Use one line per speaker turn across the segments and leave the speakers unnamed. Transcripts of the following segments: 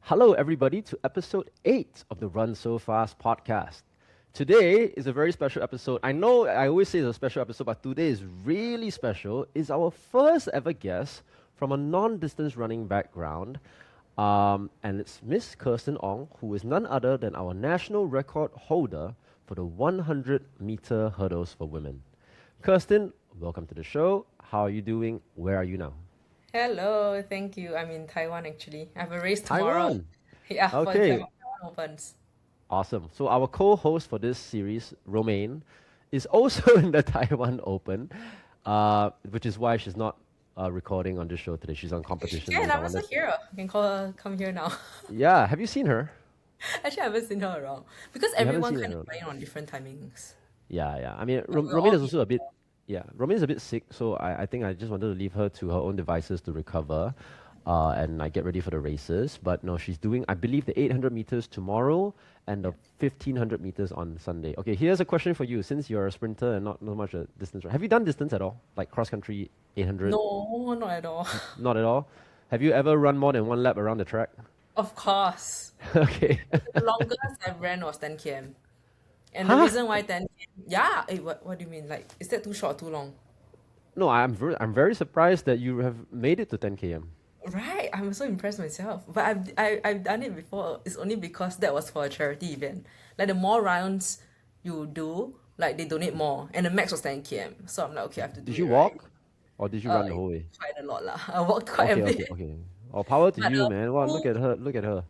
Hello, everybody, to episode 8 of the Run So Fast podcast. Today is a very special episode. I know I always say it's a special episode, but today is really special. It's our first ever guest from a non distance running background. And it's Miss Kerstin Ong, who is none other than our national record holder for the 100-meter hurdles for women. Kirstin, welcome to the show. How are you doing? Where are you now?
Hello, thank you. I'm in Taiwan actually. I have a race tomorrow.
Taiwan.
Yeah, for the
Okay,
Taiwan Opens.
awesome. So our co-host for this series, Romaine, is also in the Taiwan Open, which is why she's not recording on this show today. She's on competition
Yeah, and
mode. I
I'm
wonder.
also here. You can call her, come here now.
Yeah, have you seen her?
Actually, I haven't seen her around because
You haven't
everyone
seen
kind
her.
of playing on different timings.
Yeah, yeah. I mean,
Like we're
Romaine
all
is also a bit. Yeah, Romaine is a bit sick, so I think I just wanted to leave her to her own devices to recover, and like get ready for the races. But no, she's doing, I believe, the 800 meters tomorrow and the 1500 meters on Sunday. Okay, here's a question for you. Since you're a sprinter and not much a distance, have you done distance at all? Like cross country, 800?
no, not at all.
Not at all. Have you ever run more than one lap around the track?
Of course,
Okay.
the longest I ran was 10 km, and the
Huh?
reason why 10 km, yeah. What do you mean? Like, is that too short, or too long?
No, I'm very surprised that you have made it to 10 km.
Right, I'm so impressed myself. But I've done it before. It's only because that was for a charity event. Like the more rounds you do, like they donate more, and the max was 10 km. So I'm like, okay, I have to do
Did
it
you
right.
walk or did you run the
It's
whole way?
quite a lot lah. I walked quite a
Okay, okay,
bit.
okay. Oh, power to
But
you, man. Wow, look
full,
at her. Look at her.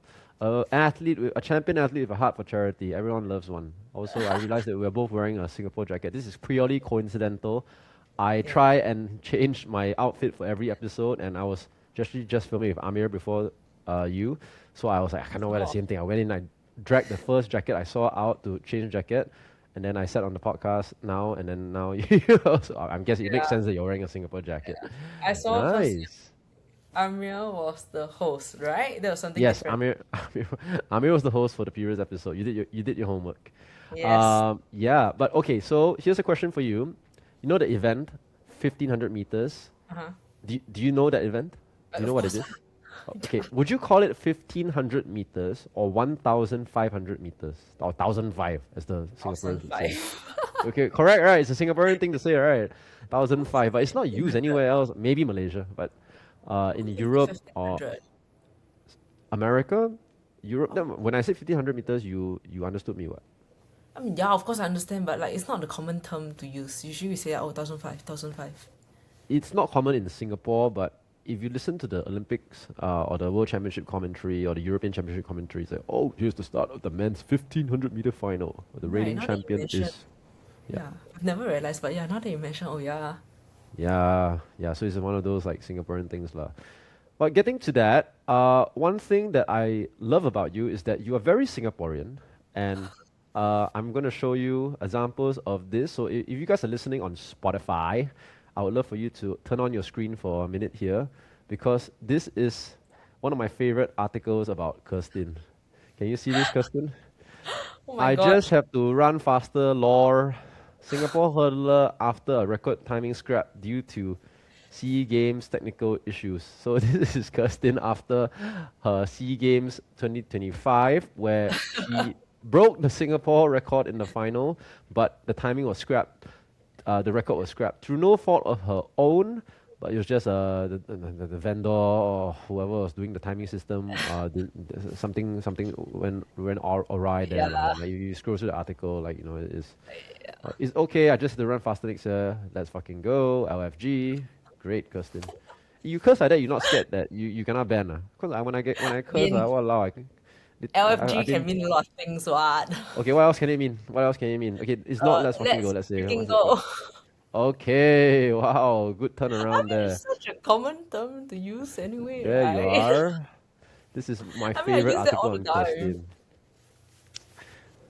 Athlete, a champion athlete with a heart for charity. Everyone loves one. Also, I realized that we're both wearing a Singapore jacket. This is purely coincidental. I
yeah,
try and change my outfit for every episode, and I was just filming with Amir before you. So I was like, I cannot wear the
oh,
same thing. I went in, I dragged the first jacket I saw out to change jacket, and then I sat on the podcast now, and then now you. So I'm guessing it makes
yeah.
sense that you're wearing a Singapore jacket.
I saw first
Nice.
Amir was the host, right? There was something
Yes,
different.
Amir was the host for the previous episode. You did your homework.
Yes.
Yeah, but okay. So here's a question for you. You know the event, 1500 meters.
Uh-huh.
Do you know that event? Do you know
Of
what it
course,
is? Okay. Would you call it 1500 meters or 1500 meters or 1005 as the Singaporeans would say?
2005.
Okay, correct, right? It's a Singaporean thing to say, right? 1005, but it's not used anywhere else. Maybe Malaysia, but in
Only
Europe or
1500.
America, Europe. No, when I said 1500 meters, you understood me what?
I mean, yeah, of course I understand, but like it's not the common term to use. Usually we say, oh, 1005, 1005.
It's not common in Singapore, but if you listen to the Olympics or the World Championship commentary or the European Championship commentary, it's like, oh, here's the start of the men's 1500-meter final. The
Right,
reigning
now that you
champion
mention,
is, yeah,
yeah, I've never realized, but yeah, now that you mention, oh yeah.
yeah, yeah. So it's one of those like Singaporean things, lah. But getting to that, one thing that I love about you is that you are very Singaporean, and I'm going to show you examples of this. So if you guys are listening on Spotify, I would love for you to turn on your screen for a minute here, because this is one of my favorite articles about Kirstin. Can you see this, Kirstin?
Oh my
I
god.
just have to run faster, lore. Singapore hurdler after a record timing scrap due to SEA Games technical issues. So this is Kirstin after her SEA Games 2025, where she broke the Singapore record in the final, but the timing was scrapped. The record was scrapped through no fault of her own, but it was just the vendor or whoever was doing the timing system. Something went awry there.
Yeah.
Like you scroll through the article, like it's okay. I just had to run faster next year. Let's fucking go. LFG, great, Kirstin. You curse like that, you're not scared that you cannot ban, Because when I
I
curse,
mean,
walao, I
LFG can
didn't.
mean a lot of things, what?
Okay, what else can it mean? What else can it mean? Okay, it's not let's fucking go.
Let's
Let's say
freaking
what's it?
go.
Okay, wow, good
I
turnaround
mean,
there.
it's such a common term to use anyway,
There you
right?
are. This is my
I mean, I
favorite
use that all
article
the
on
time.
Kirstin.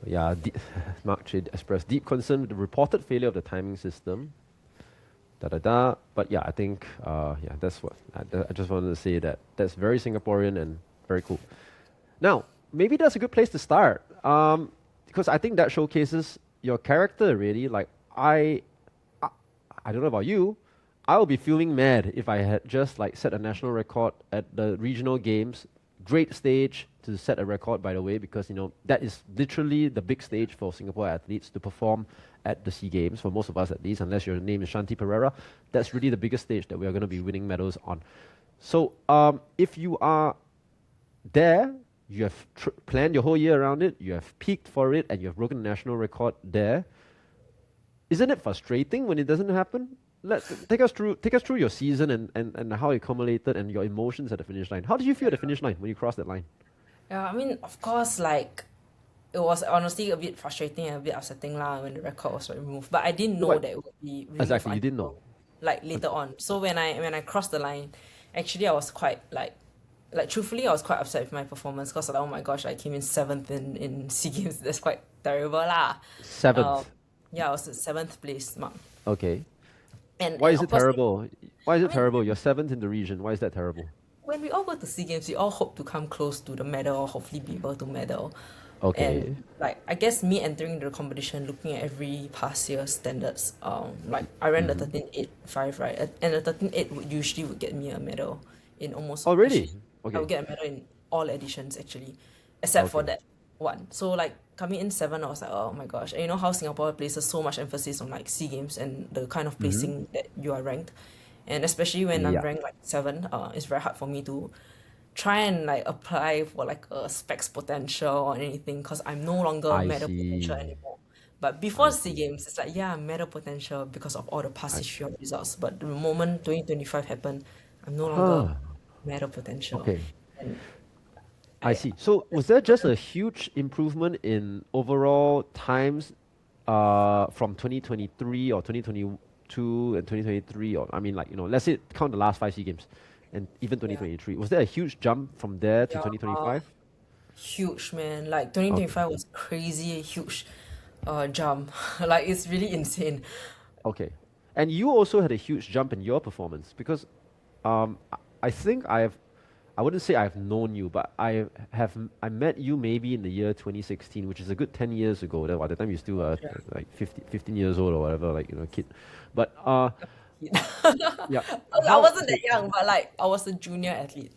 Yeah, Mark Trade expressed deep concern with the reported failure of the timing system. Da da da. But yeah, I think yeah, that's what I just wanted to say that that's very Singaporean and very cool. Now, maybe that's a good place to start, because I think that showcases your character really. Like I, I don't know about you, I would be feeling mad if I had just like set a national record at the regional games great stage to set a record, by the way, because that is literally the big stage for Singapore athletes to perform at the SEA Games. For most of us, at least, unless your name is Shanti Pereira, that's really the biggest stage that we are going to be winning medals on. So, if you are there, you have planned your whole year around it, you have peaked for it, and you have broken the national record there. Isn't it frustrating when it doesn't happen? Take us through your season and how it accumulated and your emotions at the finish line. How did you feel at the finish line when you crossed that line?
Yeah, I mean, of course, like it was honestly a bit frustrating and a bit upsetting lah when the record was removed. But I didn't know
What
that it would be removed
exactly? You didn't know.
until like later on. So when I crossed the line, actually I was quite like truthfully I was quite upset with my performance because like, oh my gosh, I came in seventh in SEA Games. That's quite terrible lah. Um,
Seventh.
yeah, I was at seventh place mark.
Okay.
And
Why
and
is
of
it
course,
terrible? Why is
I
it
mean,
terrible? You're seventh in the region. Why is that terrible?
when we all go to SEA Games, we all hope to come close to the medal or hopefully be able to medal. And
Okay.
like I guess me entering the competition, looking at every past year's standards, like I ran the
Mm-hmm.
13.85, right? And the 13.8 would get me a medal in almost
Oh,
actually
really?
I
Okay.
would get a medal in all editions actually, except for
Okay.
that one. So like coming in seven, I was like, oh my gosh. And you know how Singapore places so much emphasis on like SEA Games and the kind of
Mm-hmm.
placing that you are ranked. And especially when I'm
Yeah.
ranked like seven, it's very hard for me to try and like apply for like a specs potential or anything because I'm no longer
I
medal potential
see.
anymore. But before
I
SEA
see.
Games, it's like yeah, I'm medal potential because of all the past
I,
history of results. But the moment 2025 happened, I'm no longer
huh.
medal potential.
Okay.
And
I
I
see. So was there just a huge improvement in overall times from 2023 or 2022 and 2023, or I mean, like, let's say count the last five SEA Games and even
yeah,
2023. Was there a huge jump from there to
yeah,
2025?
huge man. Like
Okay.
2025 was crazy, huge jump. Like it's really insane.
Okay. And you also had a huge jump in your performance because I think I wouldn't say I've known you, but I met you maybe in the year 2016, which is a good 10 years ago. By the time you're still
Yeah.
like 15 years old or whatever, like, kid. But yeah,
I
how,
wasn't that
okay,
young, but like I was a junior athlete.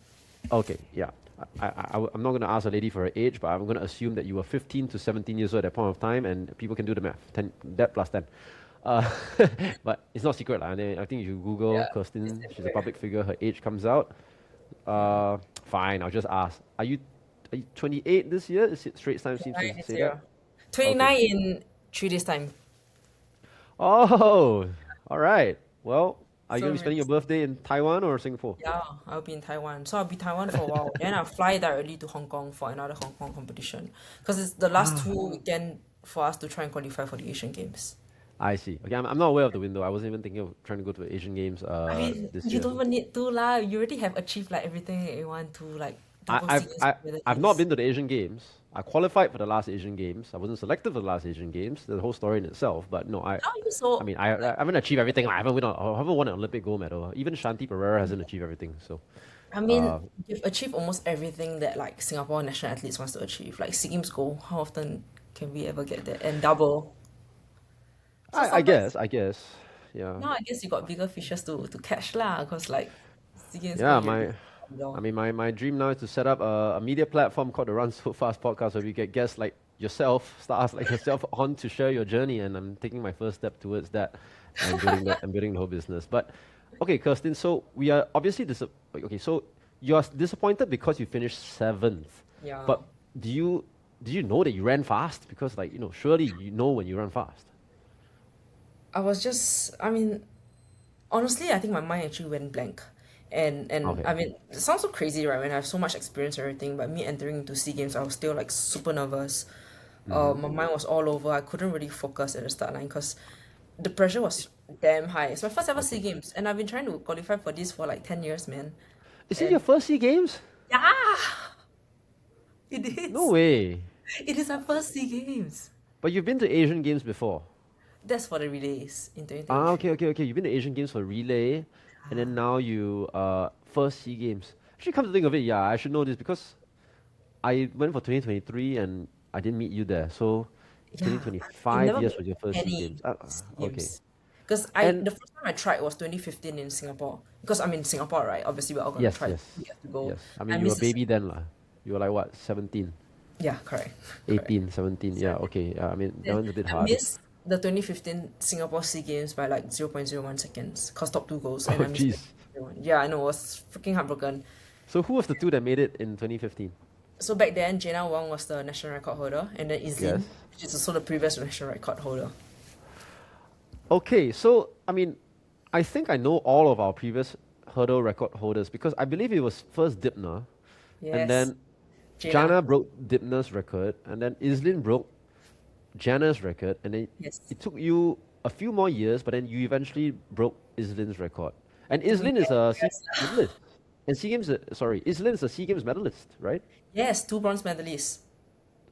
okay, yeah. I'm not going to ask a lady for her age, but I'm going to assume that you were 15 to 17 years old at that point of time, and people can do the math. 10, that plus 10. Uh, but it's not secret. I mean, I think if you Google
Yeah, it's
Kirsten, she's a
everywhere.
public figure, her age comes out.
Yeah.
Fine, I'll just ask. Are you 28 this year? Is it Straits Times seems
29
to
this
say that?
year.
Okay.
29 in 3 days time.
Oh, all right. Well, are you
So
going to be
really,
spending your birthday in Taiwan or Singapore?
yeah, I'll be in Taiwan. So I'll be Taiwan for a while. Then I'll fly directly to Hong Kong for another Hong Kong competition. Because it's the last
Ah,
two weekend for us to try and qualify for the Asian Games.
I see. Okay, I'm not aware of the window. I wasn't even thinking of trying to go to the Asian Games
I mean,
this
you
year.
don't even need to lah. You already have achieved like everything that you want to, like
I,
double
I've
singles
I, I've not
capabilities.
been to the Asian Games. I qualified for the last Asian Games. I wasn't selected for the last Asian Games. The whole story in itself. But no,
How are you
I
so
mean, I haven't achieved everything. I haven't won an Olympic gold medal. Even Shanti Pereira hasn't achieved everything. So,
I mean,
uh,
you've achieved almost everything that like Singapore national athletes wants to achieve. Like SEA Games gold, how often can we ever get that? And double. So
I
sometimes
guess, yeah,
now I guess you got bigger fishes to catch lah. Cause like SEA Games
yeah.
gold, you already
I
know.
mean, my dream now is to set up a media platform called the Run So Fast podcast, where we get guests like yourself, stars like yourself, on to share your journey. And I'm taking my first step towards that, and building the whole business. But okay, Kirsten. So we are obviously okay. So you're disappointed because you finished seventh,
Yeah.
but do you did you know that you ran fast? Because, like, surely you know when you run fast.
I was just I mean, honestly, I think my mind actually went blank. And
Okay.
I mean, it sounds so crazy, right? When I have so much experience and everything, but me entering into SEA Games, I was still like super nervous.
Mm-hmm.
My mind was all over. I couldn't really focus at the start line because the pressure was damn high. It's my first ever SEA
Okay.
Games, and I've been trying to qualify for this for like 10 years, man.
Is it your
And
first SEA Games?
yeah, it
No
is.
way.
It is my first SEA Games.
But you've been to Asian Games before.
That's for the relays in
Ah,
2023.
okay, okay, okay. You've been to Asian Games for relay, and then now you first SEA Games. Actually, come to think of it, yeah, I should know this because I went for 2023 and I didn't meet you there. So
Yeah, I've
2025
never
years
been
was your
to
first SEA
any
Games.
SEA
Okay.
Games. Because
And
the first time I tried was 2015 in Singapore. Because I'm in Singapore, right? Obviously, we're all gonna
yes,
try.
yes,
We have to go.
yes. I
I
mean, you were a
missed the
baby then, lah. You were like what, 17,
Yeah, correct. Correct.
18, 17? Yeah, okay. I mean, that
Then
one's a bit
I
hard.
missed the 2015 Singapore SEA Games by like 0.01 seconds, cause top two goals, and
Oh,
I missed it.
jeez.
Yeah, I know, it was freaking heartbroken.
So who was the two that made it in 2015?
So back then, Jana Wong was the national record holder, and then
Yes.
Izlin, which is also the previous national record holder.
Okay, so I mean, I think I know all of our previous hurdle record holders because I believe it was first Dipner, and
Yes,
then
Jana.
Jana broke Dipner's record, and then Islin broke Jana's record, and then
Yes.
it took you a few more years, but then you eventually broke Islin's record. And
Took me
Islin is
10
a SEA
years.
Games medalist. And SEA Games, sorry, Islin is a SEA Games medalist, right?
Yes, two bronze medalists.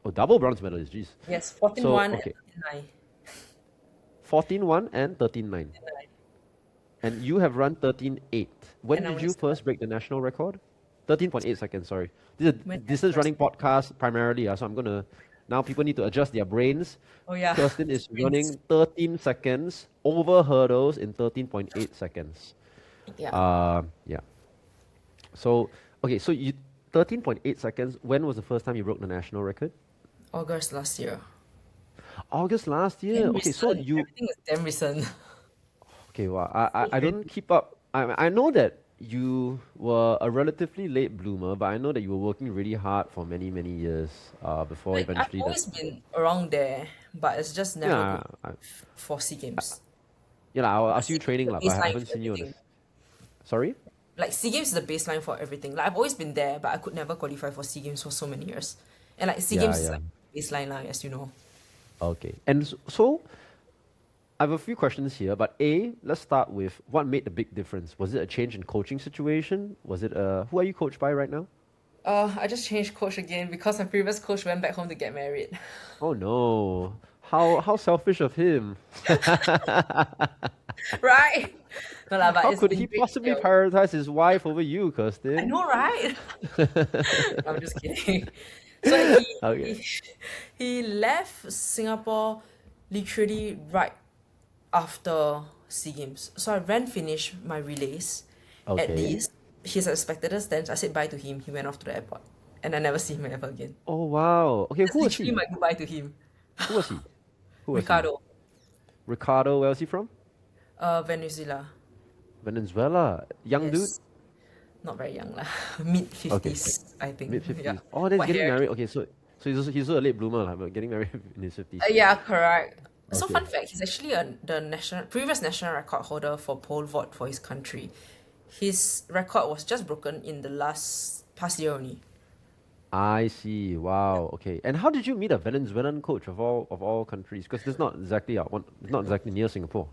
Oh, double bronze medalist, jeez.
Yes,
So,
14-1 and
okay,
39.
14-1 and 13-9. And you have run 13-8. When
And I
did
only
you
started
first break the national record? 13.8 seconds, sorry. This is a
when I
distance
first.
running podcast primarily, so I'm going to, now people need to adjust their brains.
Oh yeah,
Kirsten is
sprints.
running 13 seconds over hurdles in 13.8 seconds.
Yeah,
Yeah. So, okay, so you 13.8 seconds. When was the first time you broke the national record?
August last year.
August last year.
Damn
Okay, so
recent.
you
Everything is damn recent.
okay, well,
So
I don't
crazy.
keep up. I know that you were a relatively late bloomer, but I know that you were working really hard for many, many years before
Like I've
eventually the
always been around there, but it's just never
yeah,
good for SEA Games.
yeah, I'll
Because
ask you
SEA Games is
training lah,
the
but I
baseline
haven't
for
seen you on
everything.
this. Sorry?
Like SEA Games is the baseline for everything. Like I've always been there, but I could never qualify for SEA Games for so many years. And like SEA
Yeah,
Games is
yeah.
like baseline lah, as you know.
Okay. And so I have a few questions here, but A, let's start with what made the big difference? Was it a change in coaching situation? Was it who are you coached by right now?
I just changed coach again because my previous coach went back home to get married.
Oh no. How selfish of him.
Right? No lah, but
How
it's
could
been
he
great
possibly
still.
prioritize his wife over you,
I
Kirsten?
know, right? I'm just kidding. So he,
Okay.
he he left Singapore literally right after SEA Games. So I ran finish my relays at
Okay.
least. He's expected us then I said bye to him. He went off to the airport. And I never see him ever again.
Oh wow. Okay,
That's
who was
literally
he?
my goodbye to him.
Who was he? Who was he?
Ricardo,
Ricardo, where was he from?
Venezuela.
Venezuela. Young dude?
Yes. Not very young lah. Mid
Okay.
50s, I think.
Mid
Yeah.
50s. Oh, then he's
White
getting
hair.
married. Okay, so he's also a late bloomer, lah, but getting married in his 50s.
Yeah, correct. So
Okay.
fun fact, he's actually the previous national record holder for pole vault for his country. His record was just broken in the past year only.
I see. Wow. Okay. And how did you meet a Venezuelan coach of all countries? Because this not exactly it's not exactly near Singapore.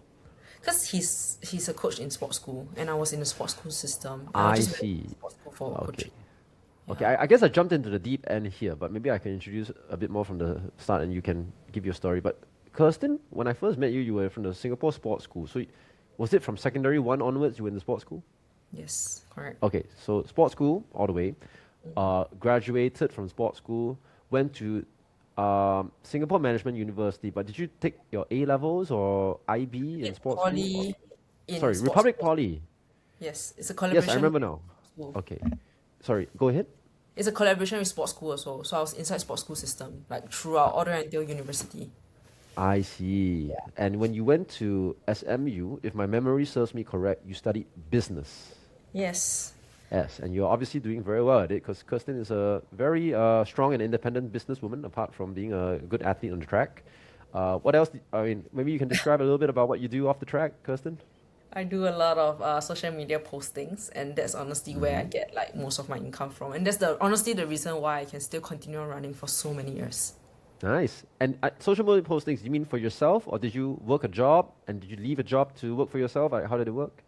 Because he's a coach in sports school, and I was in the sports school system, and I
I
just went to
see.
sports school for
Okay.
coaching.
Okay.
Yeah.
I guess I jumped into the deep end here, but maybe I can introduce a bit more from the start, and you can give your story. But Kirsten, when I first met you, you were from the Singapore Sports School. So was it from secondary one onwards you were in the sports school?
Yes, correct.
Okay. So sports school all the way. Graduated from sports school. Went to Singapore Management University. But did you take your A levels or IB in
In
sports school?
poly, in
Sorry,
sports
Republic
school.
Poly.
Yes, it's a
Yes, I
collaboration
remember
with
now.
school.
Okay. Sorry, go ahead.
It's a collaboration with sports school also. So I was inside sports school system, like throughout all the way until university.
I see. And when you went to SMU, if my memory serves me correct, you studied business.
Yes.
Yes, and you're obviously doing very well at it because Kirsten is a very strong and independent businesswoman, apart from being a good athlete on the track. What else? I mean, maybe you can describe a little bit about what you do off the track, Kirsten?
I do a lot of social media postings, and that's honestly where I get like most of my income from. And that's honestly the reason why I can still continue on running for so many years.
Nice. And social media postings, you mean for yourself, or did you work a job and did you leave a job to work for yourself? How did it work?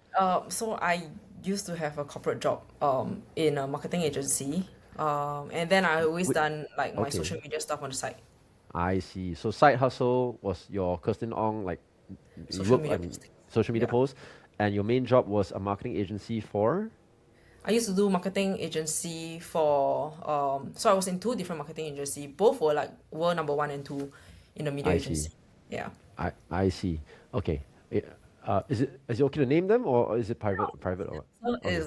So I used to have a corporate job in a marketing agency. And then I always
Wait,
done like my
okay,
social media stuff on the side.
I see. So side hustle was your Kirsten Ong, like you
Social
work
media
on
posting.
social media
Yeah.
posts, and your main job was a marketing agency for.
I used to do marketing agency for so I was in two different marketing agency. Both were like world number one and two in the media
I see.
agency. Yeah.
I see. Okay. Is it okay to name them, or is it private or what?
So
Okay,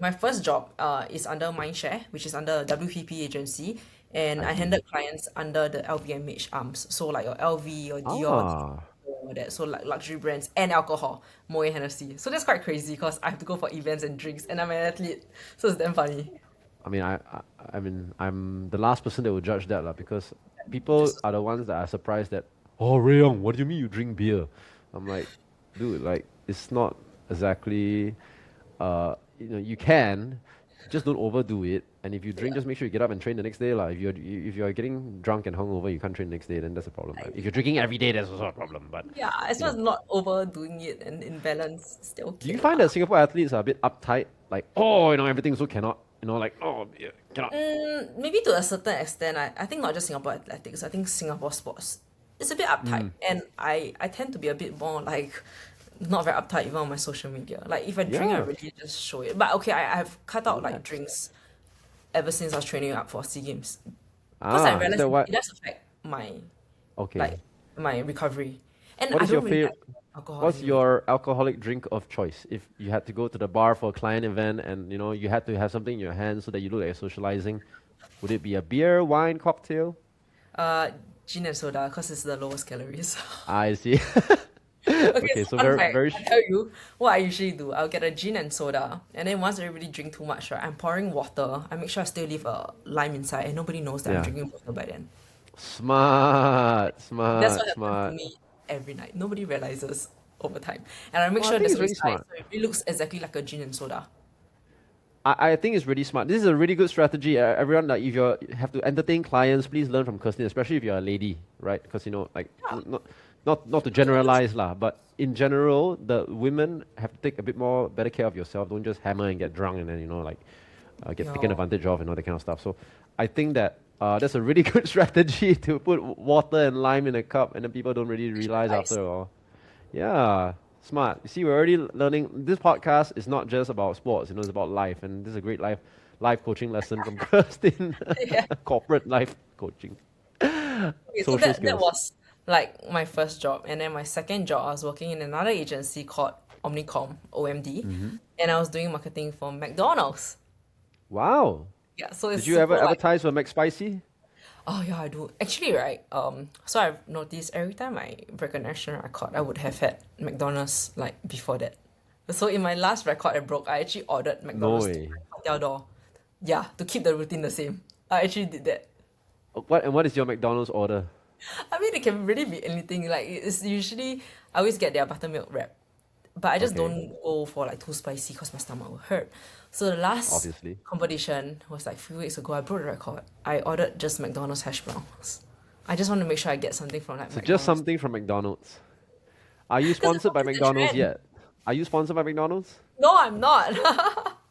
my first job is under Mindshare, which is under WPP agency, and
I
I
see.
handled clients under the LVMH arms. So like your LV, your Dior,
Ah,
all that. So like luxury brands and alcohol, Moet Hennessy. So that's quite crazy because I have to go for events and drinks, and I'm an athlete, so it's damn funny.
I mean, I mean, I'm the last person that would judge that, lah, because people
Just
are the ones that are surprised that, oh, Rayong, what do you mean you drink beer? I'm like, dude, like, it's not exactly, you can, just don't overdo it. And if you drink,
yeah.
just make sure you get up and train the next day, lah. If you're getting drunk and hungover, you can't train the next day, then that's a problem. Like, if you're drinking every day, that's also a problem. But,
Yeah, as
you
long
know,
as not overdoing it and in balance, still
do
okay
you find
lah.
that Singapore athletes are a bit uptight? Like, oh, everything so cannot, like, oh, yeah, cannot.
Maybe to a certain extent, I think not just Singapore athletics, I think Singapore sports. It's a bit uptight,
Mm,
and I tend to be a bit more like not very uptight even on my social media. Like if I drink, I
yeah,
really just show it. But okay, I've cut out like
relax.
drinks ever since I was training up for SEA Games because I
Ah, is
realized
that
it
what?
does affect my
Okay.
like my recovery, and
What
I
is your
don't really
favorite?
like alcohol
What's
anyway.
your alcoholic drink of choice? If you had to go to the bar for a client event and you had to have something in your hand so that you look like you're socializing, would it be a beer, wine, cocktail?
Uh, Gin and soda because it's the lowest calories.
I see.
Okay,
Okay,
so
so
fun
very
fact.
very.
I tell you what I usually do. I'll get a gin and soda, and then once everybody drink too much, right, I'm pouring water. I make sure I still leave a lime inside, and nobody knows that I'm
Yeah.
drinking water by then.
Smart,
That's what
smart,
happens to
smart.
me every night. Nobody realizes over time, and I make
Well, I
sure
think
there's
it's
no
really
size,
smart.
so it really looks exactly like a gin and soda.
I think it's really smart. This is a really good strategy. Everyone, like, if you have to entertain clients, please learn from Kirstin, especially if you're a lady, right? Because like,
Yeah,
not to generalize lah, but in general, the women have to take a bit more better care of yourself. Don't just hammer and get drunk and then like get taken
yeah,
advantage of and all that kind of stuff. So I think that that's a really good strategy to put water and lime in a cup, and then people don't really
extra
realize
ice.
after all. Yeah, smart. You see, we're already learning. This podcast is not just about sports. It's about life, and this is a great life coaching lesson from Kirstin.
Yeah.
Corporate life coaching,
Okay, so
social
that
skills.
was like my first job, and then my second job, I was working in another agency called Omnicom (OMD),
Hmm.
and I was doing marketing for McDonald's.
Wow.
Yeah, so it's
Did you ever
super like,
advertise for McSpicy?
oh yeah, I do. Actually, right, so I've noticed every time I break a national record, I would have had McDonald's like before that. So in my last record I broke, I actually ordered
No
McDonald's to
way.
my hotel door. Yeah, to keep the routine the same. I actually did that.
What is your McDonald's order?
I mean, it can really be anything. Like it's usually I always get their buttermilk wrap, but I just
Okay,
don't go for like too spicy because my stomach will hurt. So the last
obviously.
competition was like a few weeks ago. I broke the record. I ordered just McDonald's hash browns. I just want to make sure I get something from like
So just
McDonald's
something from McDonald's. Are you
because it's
sponsored by
always the
McDonald's
trend.
yet? Are you sponsored by McDonald's?
No, I'm not.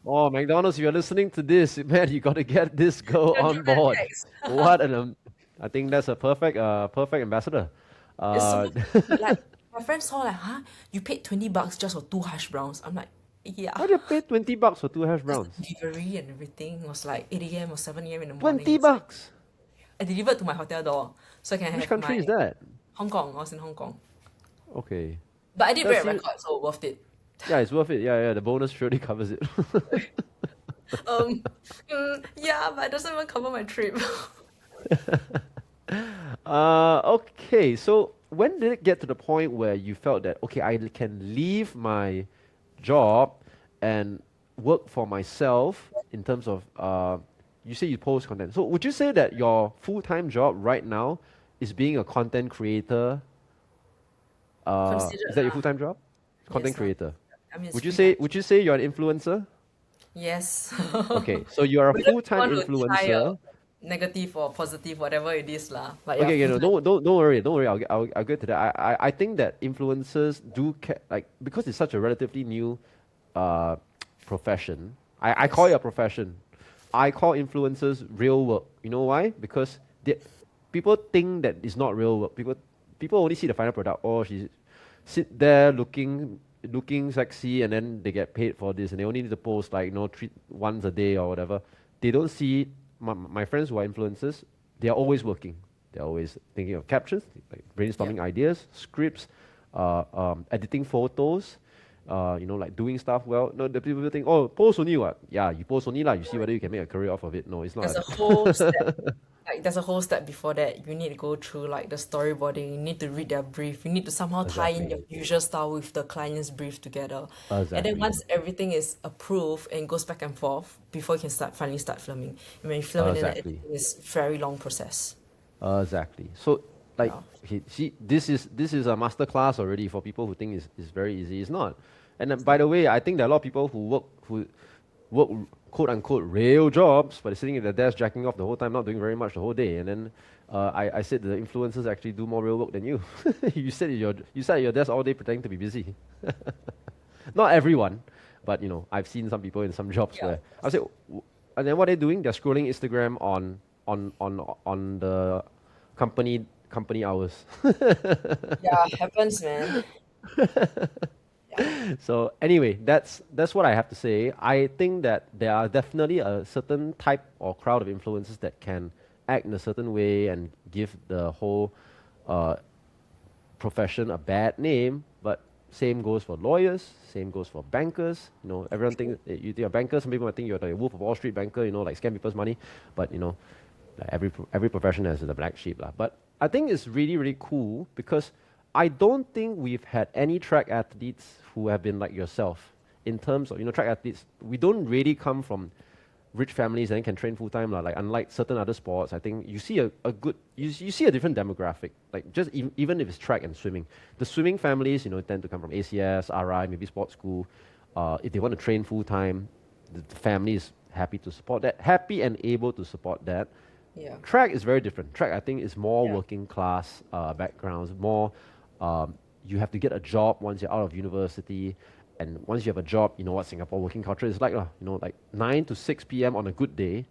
Oh, McDonald's, if you're listening to this, man, you got to get this girl
Don't
on
drop that
board.
text.
What an, I think that's a perfect ambassador.
It's super
Uh,
cheap. Like my friends saw like, huh? You paid $20 just for two hash browns. I'm like, yeah.
why do you pay $20 for two hash
Because the
browns?
delivery and everything was like 8 a.m. or 7 a.m. in the morning.
20
So
bucks.
I delivered to my hotel door so I can
Which
have
country
my
is that?
Hong Kong. I was in Hong Kong.
Okay,
But I did
that
break a
seems,
record, so worth it.
yeah, it's worth it. Yeah, yeah, the bonus surely covers it.
Um, yeah, but it doesn't even cover my trip.
Okay, so when did it get to the point where you felt that, okay, I can leave my job and work for myself in terms of, you say you post content. So would you say that your full-time job right now is being a content creator? Is
Considered
that your
lah.
full-time job? Content
Yes lah.
creator.
I mean, it's
Would you
freelance.
say would you say you're an influencer?
Yes.
Okay, so you are a
Whether people
full-time
want to tie a
influencer.
negative or positive, whatever it is lah. But yeah,
Okay, okay,
full
no,
time.
don't worry, don't worry. I'll get to that. I think that influencers do like, because it's such a relatively new uh profession. I call it
Yes.
a profession. I call influencers real work. You know why? Because people think that it's not real work. People only see the final product. Oh, she sit there looking sexy, and then they get paid for this, and they only need to post like three once a day or whatever. They don't see my friends who are influencers. They are always working. They're always thinking of captions, like
Yeah.
brainstorming ideas, scripts, editing photos, like doing stuff well. No, the people think, oh, post only what? Yeah, you post only lah. You see whether you can make a career off of it. No, it's not
There's
like
a whole step. Like there's a whole step before that. You need to go through like the storyboarding. You need to read their brief. You need to somehow tie in your
exactly,
usual style with the client's brief together. And then
exactly,
once everything is approved and goes back and forth, before you can finally start filming. And when you film it, then the
exactly.
editing is very long process.
Exactly. So, like,
Yeah.
okay, see, this is a master class already for people who think it's very easy. It's not. And then,
It's
by
not.
the way, I think there are a lot of people who work quote unquote real jobs, but they're sitting at their desk jacking off the whole time, not doing very much the whole day. And then I said the influencers actually do more real work than you. You sat at your desk all day pretending to be busy. Not everyone, but I've seen some people in some jobs
Yeah,
where
of
I
course.
say, and then what they're doing, they're scrolling Instagram on the company hours.
Yeah, happens, man. Yeah.
So anyway, that's what I have to say. I think that there are definitely a certain type or crowd of influencers that can act in a certain way and give the whole uh, profession a bad name, but same goes for lawyers, same goes for bankers. Everyone thinks you think a banker, some people might think you're the Wolf of Wall Street banker, like scam people's money, but like every profession has the black sheep lah. But I think it's really really cool because I don't think we've had any track athletes who have been like yourself in terms of track athletes. We don't really come from rich families and can train full time lah. Like unlike certain other sports, I think you see a good you see a different demographic. Like just even if it's track and swimming, the swimming families tend to come from ACS, RI, maybe sports school. If they want to train full time, the family is happy to support that, happy and able to support that.
Yeah.
Track is very different. Track, I think, is more
Yeah.
working class backgrounds. More, you have to get a job once you're out of university, and once you have a job, you know what Singapore working culture is like, lah. Like 9 to 6 p.m. on a good day.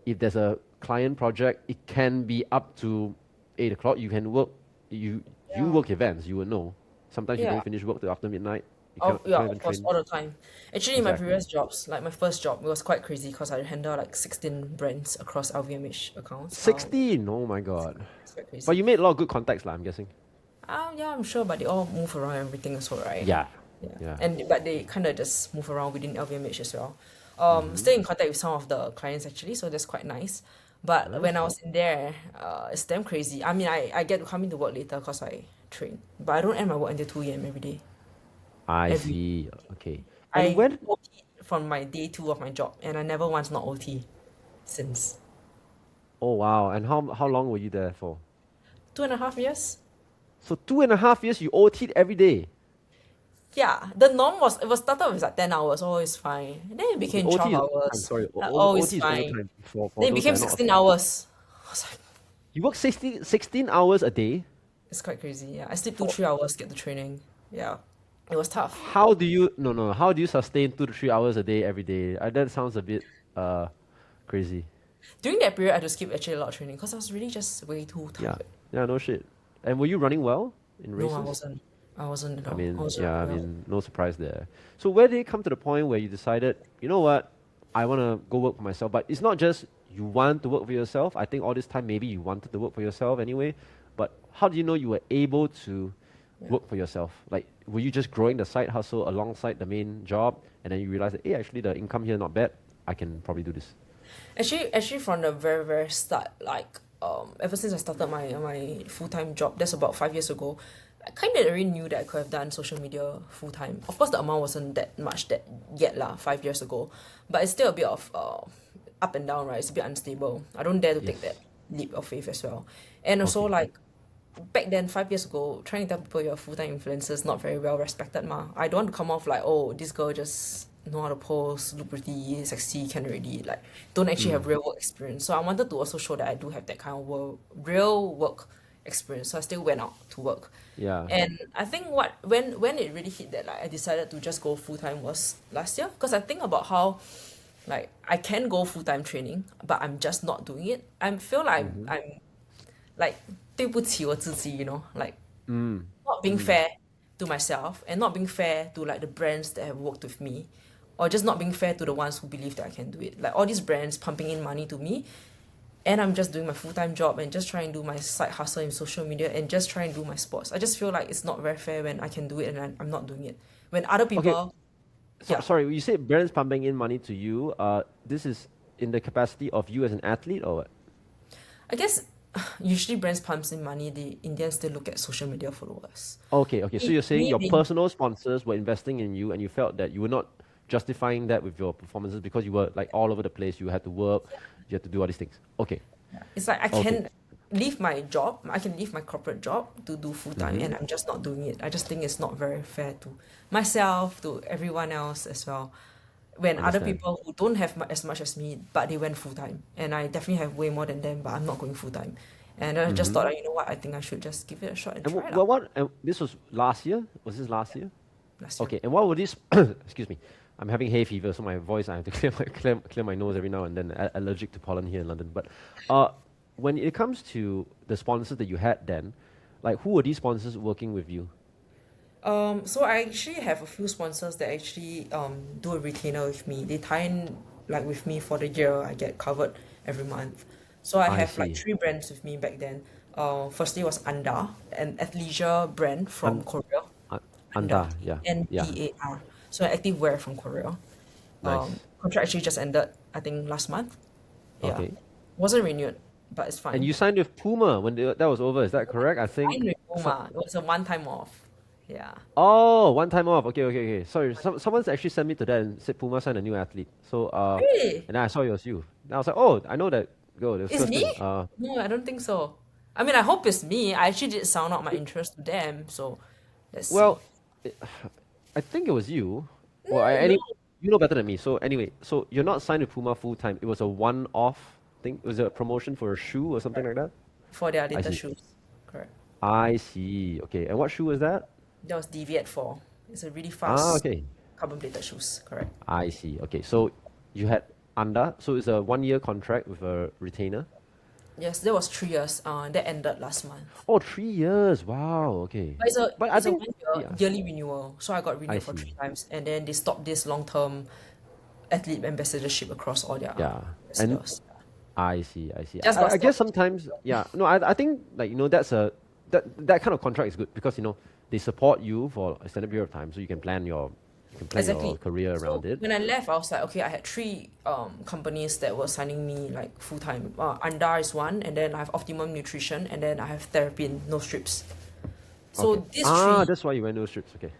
If there's a client project, it can be up to 8 o'clock. You can work. You
Yeah.
work events. You will know. Sometimes you
Yeah.
don't finish work till after midnight. You
Oh,
cannot. You
yeah,
can't even
of course,
train.
all the time. Actually, my
Exactly.
previous jobs, like my first job, it was quite crazy because I handle like 16 brands across LVMH accounts.
16. Oh my god.
It's quite
But
crazy.
you made a lot of good contacts, lah. I'm guessing.
Yeah, I'm sure, but they all move around everything as well, right?
Yeah.
Yeah.
Yeah.
But they kind of just move around within LVMH as well.
Mm-hmm.
Stay in contact with some of the clients actually, so that's quite nice. But when I
Nice.
was in there, it's damn crazy. I mean, I get to come into work later because I train, but I don't end my work until 2 a.m. every day.
I
Every
see. Okay. And
I
when?
OT from my day two of my job, and I never once not OT since
Oh wow. And how long were you there for?
2.5 years.
So 2.5 years you OT'd every day.
Yeah, the norm was it was started with like 10 hours, oh it's fine. And then it
Okay,
became
OT
12
is overtime.
hours,
Sorry,
like, oh it's
OT is
fine.
overtime for
Then it
those that
became
are not
16
affected.
hours. I was like,
You work 16 hours a day.
it's quite crazy. Yeah, I sleep two,
For
3 hours, get the training. Yeah, it was tough.
how do you no how do you sustain 2 to 3 hours a day every day? That sounds a bit crazy.
During that period, I had to skip actually a lot of training because I was really just way too
Yeah.
tired.
Yeah, no shit. And were you running well in
No, I
races?
wasn't. I wasn't at
I
all. I
mean,
wasn't
yeah, I
running well.
mean, no surprise there. So where did it come to the point where you decided, you know what, I want to go work for myself? But it's not just you want to work for yourself. I think all this time maybe you wanted to work for yourself anyway. But how do you know you were able to
Yeah.
work for yourself? Like, were you just growing the side hustle alongside the main job, and then you realized that, hey, actually the income here not bad. I can probably do this.
Actually, from the very, very start, like ever since I started my full time job, that's about 5 years ago. I kind of already knew that I could have done social media full time. Of course, the amount wasn't that much that yet lah, 5 years ago, but it's still a bit of up and down, right? It's a bit unstable. I don't dare to take that
Yes.
leap of faith as well, and also
Okay.
like back then 5 years ago trying to tell people you're a full-time influencer is not very well respected ma. I don't want to come off like, oh, this girl just know how to pose, look pretty, sexy, can already like don't actually have
Mm.
real work experience. So I wanted to also show that I do have that kind of real work experience. So I still went out to work.
Yeah.
And I think when it really hit that like I decided to just go full time was last year because I think about how like I can go full time training, but I'm just not doing it. I feel like
Mm-hmm.
I'm like 对不起我自己, you know, like
Mm.
not being
Mm.
fair to myself and not being fair to like the brands that have worked with me, or just not being fair to the ones who believe that I can do it. Like all these brands pumping in money to me, and I'm just doing my full-time job and just try and do my side hustle in social media and just try and do my sports. I just feel like it's not very fair when I can do it and I'm not doing it. When other
Okay,
people,
so,
yeah,
sorry, you said brands pumping in money to you. This is in the capacity of you as an athlete or what?
I guess usually brands pumps in money, the Indians still look at social media followers.
Okay, okay. So
Me,
you're saying
me
your
being
personal sponsors were investing in you and you felt that you were not justifying that with your performances because you were like all over the place. You had to work, you had to do all these things. Okay,
It's like I
okay.
can leave my job, I can leave my corporate job to do full time,
Mm-hmm.
and I'm just not doing it. I just think it's not very fair to myself, to everyone else as well. When other
Understand.
people who don't have as much as me, but they went full time, and I definitely have way more than them, but I'm not going full time. And then I just thought,
Mm-hmm.
like, you know what, I think I should just give it a shot and
And
try it out
what, and this was last year? Was this last year?
last year.
Okay, and what were these? Excuse me, I'm having hay fever, so my voice I have to clear my nose every now and then. Allergic to pollen here in London. But when it comes to the sponsors that you had then, like who were these sponsors working with you?
So I actually have a few sponsors that actually do a retainer with me. They tie in like with me for the year. I get covered every month. So I
I
have like
see.
three brands with me back then. Firstly was Anda, an athleisure brand from
And
Korea. Anda,
Anda, yeah, yeah,
Andar. So active wear from Korea.
nice.
Contract actually just ended, I think last month. Yeah,
Okay,
wasn't renewed, but it's
and
fine.
you signed with Puma when that was over. Is that correct? I think.
Fine with
So,
Puma. It was a one-time off. Yeah.
oh, one time off. Okay, okay, okay. Sorry, someone's actually sent me to that and said Puma signed a new athlete. So,
Really?
and then I saw it was you. And I was like, oh, I know that girl. It was
It's me?
Kirsten.
No, I don't think so. I mean, I hope it's me. I actually did sound out my interest to them, so let's see.
Well, I think it was you. Well,
No,
you know better than me. So anyway, so you're not signed with Puma full time. It was a one-off thing. It was a promotion for a shoe or something like that.
for their
I
latest
see.
shoes. Correct.
I see. Okay, and what shoe was that?
That was Deviate 4. It's a really
Ah,
fast
okay.
carbon plated shoes. Correct.
I see. Okay, so you had Anda. So it's a one-year contract with a retainer.
Yes, that was 3 years. That ended last month.
Oh, 3 years. Wow. Okay.
But
But I
it's a
think,
1 year
yeah,
yearly renewal. So I got
I
renewed for
see.
3 times, and then they stopped this long term athlete ambassadorship across all their
Yeah, and
ambassadors.
I see. I see.
Just got
I guess
stopped.
sometimes, yeah. No, I think like that kind of contract is good because they support you for a extended period of time, so you can plan your
Exactly.
career
So
around it.
when I left, I was like, okay, I had three companies that were signing me like full time. Andar is one, and then I have Optimum Nutrition, and then I have Therapy in No Strips.
Okay.
So these
Ah,
three,
that's why you wear no strips. Okay.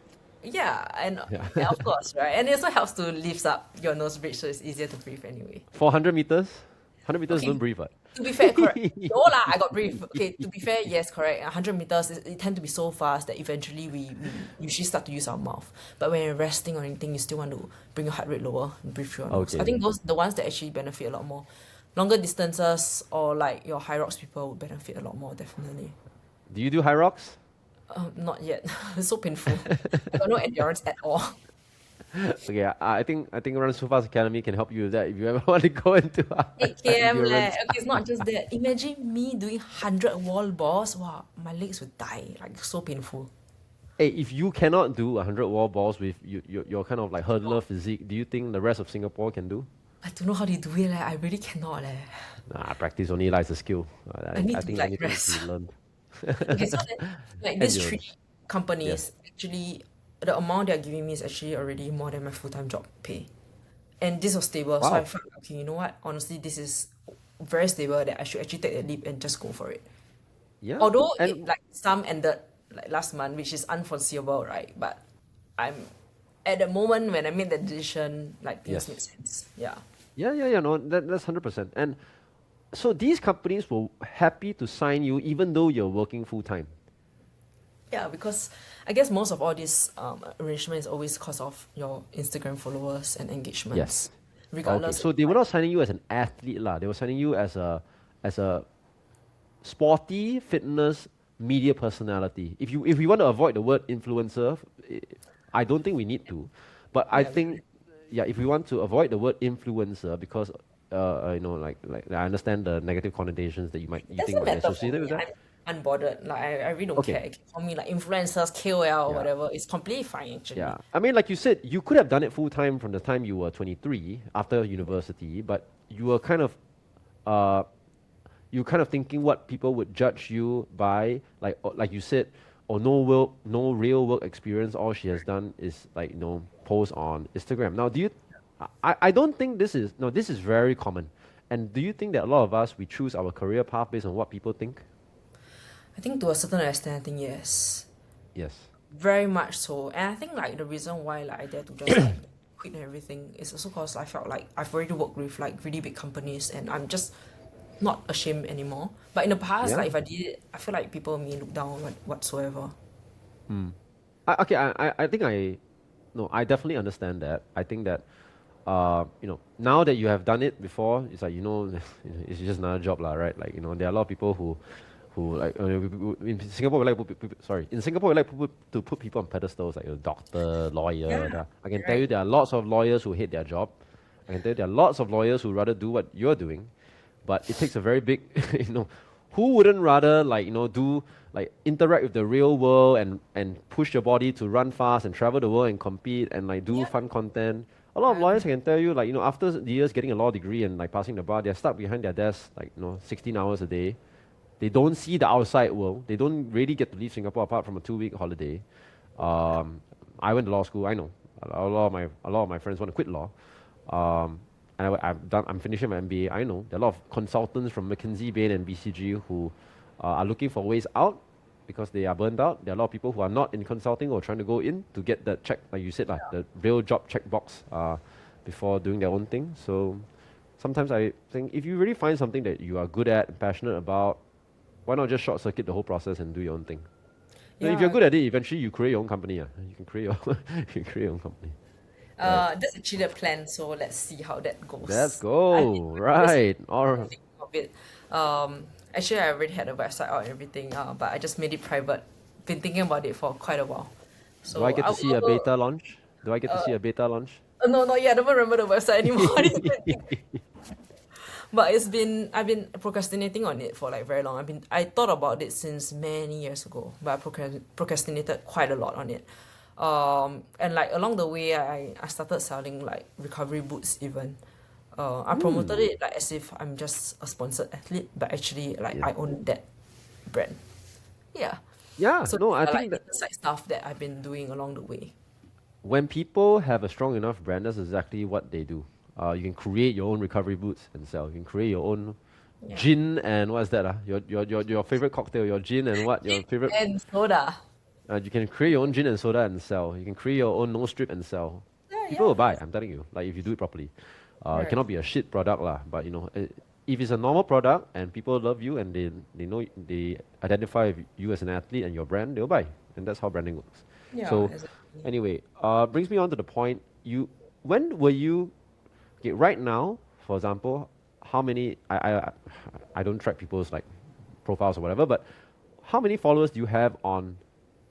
yeah,
Yeah.
and of course, right, and it also helps to lift up your nose bridge, so it's easier to breathe anyway.
For 100 meters, 100 meters don't
Okay,
breathe, what?
to be fair, correct. No lah, I got brief. Okay, to be fair, yes, correct. 100 meters, it tend to be so fast that eventually we usually start to use our mouth. But when you're resting or anything, you still want to bring your heart rate lower and breathe through your nose. I
Okay.
think those the ones that actually benefit a lot more. Longer distances or like your high rocks people would benefit a lot more, definitely.
Do you do high rocks?
Not yet. It's so painful. I got no endurance at all.
Okay, I think Run So Fast Academy can help you with that if you ever want to go into
8 km leh.
endurance.
Okay, it's not just that. Imagine me doing 100 wall balls. Wow, my legs would die. Like, so painful.
Hey, if you cannot do 100 wall balls with your kind of like hurdler physique, do you think the rest of Singapore can do?
I don't know how they do it. Leh. I really cannot. Leh.
Nah, practice only lies the skill.
I need
I
to
think
like
anything can
rest.
be learned.
Okay, so then, like these three
Endurance.
companies,
Yes.
actually, the amount they're giving me is actually already more than my full-time job pay. And this was stable, so I
Wow.
felt, okay, you know what? Honestly, this is very stable that I should actually take the leap and just go for it.
Yeah.
Although it
And
like some ended like last month, which is unforeseeable, right? But I'm at the moment when I made the decision, like things make
yes.
sense. Yeah.
Yeah. No, that's 100%. And so these companies were happy to sign you even though you're working full time.
Yeah, because I guess most of all this arrangement is always because of your Instagram followers and engagements,
Yes. Okay.
regardless of
So they were
like
not signing you as an athlete lah. They were signing you as a sporty fitness media personality. If we want to avoid the word influencer, eh, I don't think we need to, but I
yeah,
think yeah, if we want to avoid the word influencer because like I understand the negative connotations that
it
you think
doesn't
might be
matter for
associated with
me.
that.
I'm unbothered. Like I really don't
Okay.
care. You can call me like influencers, KOL or
Yeah.
whatever. It's completely fine
Yeah.
actually.
I mean, like you said, you could have done it full time from the time you were 23 after university, but you were kind of uh you kind of thinking what people would judge you by, like you said, or no real work experience. All she has done is like post on Instagram. Now, I don't think this is no, this is very common. And do you think that a lot of us we choose our career path based on what people think?
I think to a certain extent, I think yes.
Yes.
Very much so. And I think like the reason why like I dare to just like quit and everything is also because I felt like I've already worked with like really big companies and I'm just not ashamed anymore. But in the past,
Yeah.
like if I did it, I feel like people may look down whatsoever.
Okay, I think no, I definitely understand that. I think that, now that you have done it before, it's like, it's just another job, lah, right? Like, there are a lot of people who like, in Singapore, we like sorry, in Singapore, we like to put people on pedestals, like a doctor, lawyer.
Yeah,
I can
you're
tell you
right.
there are lots of lawyers who hate their job. I can tell you there are lots of lawyers who rather do what you're doing, but it takes a very big, who wouldn't rather like do like interact with the real world and push your body to run fast and travel the world and compete and like do
Yeah,
fun content. A lot of
I
lawyers
agree.
I can tell you, like after the years getting a law degree and like passing the bar, they're stuck behind their desk like 16 hours a day. They don't see the outside world. They don't really get to leave Singapore apart from a 2 week holiday. Um, I went to law school. I know a lot of my friends want to quit law. And I'm finishing my MBA. I know there are a lot of consultants from McKinsey, Bain, and BCG who are looking for ways out because they are burned out. There are a lot of people who are not in consulting or trying to go in to get that check, like you said, the real job checkbox before doing their own thing. So sometimes I think if you really find something that you are good at and passionate about, why not just short circuit the whole process and do your own thing? Now, if you're
Yeah,
good at it, eventually you create your own company. You can create your you can create your own company. Right.
that's actually the plan. So let's see how that
Let's
goes. I've been
go.
seriously
Right. Or
thinking of it. Actually, I already had a website out and everything, but I just made it private. Been thinking about it for quite a while.
do I
So
get
I
to see a
will.
beta launch? Do I get to see a beta launch?
No, not yet. I don't remember the website anymore. I need to go and think. But I've been procrastinating on it for like very long. I thought about it since many years ago, but I procrastinated quite a lot on it. And like along the way, I started selling like recovery boots even. I promoted
Hmm.
it like as if I'm just a sponsored athlete, but actually like
Yeah.
I own that brand. Yeah.
Yeah.
So
No,
these
I
are
think
like
that
little side stuff that I've been doing along the way.
when people have a strong enough brand, that's exactly what they do. You can create your own recovery boots and sell. You can create your own
Yeah.
gin and what's that? Your favorite cocktail, your gin and what? Your favorite.
And soda.
You can create your own gin and soda and sell. You can create your own no strip and sell.
Yeah,
People will
yeah.
buy. I'm telling you. Like if you do it properly, it
Right.
cannot be a shit product lah. But if it's a normal product and people love you and they know they identify with you as an athlete and your brand, they'll buy. And that's how branding works.
Yeah,
So,
exactly.
anyway, brings me on to the point. When were you? Okay, right now, for example, how many? I don't track people's like profiles or whatever, but how many followers do you have on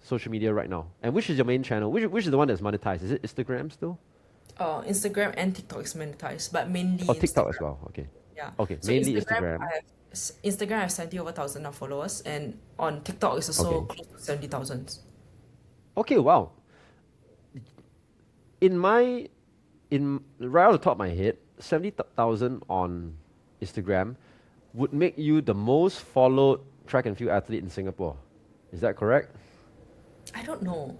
social media right now? And which is your main channel? Which is the one that's monetized? Is it Instagram still?
Instagram and TikTok is monetized, but mainly
Or TikTok as
Instagram.
well? Okay.
Yeah.
Okay,
So
mainly Instagram.
Instagram I have 70 over thousand of followers, and on TikTok it's also
Okay.
close to 70,000.
Okay, wow. In my in right off the top of my head, 70,000 on Instagram would make you the most followed track and field athlete in Singapore. Is that correct?
I don't know.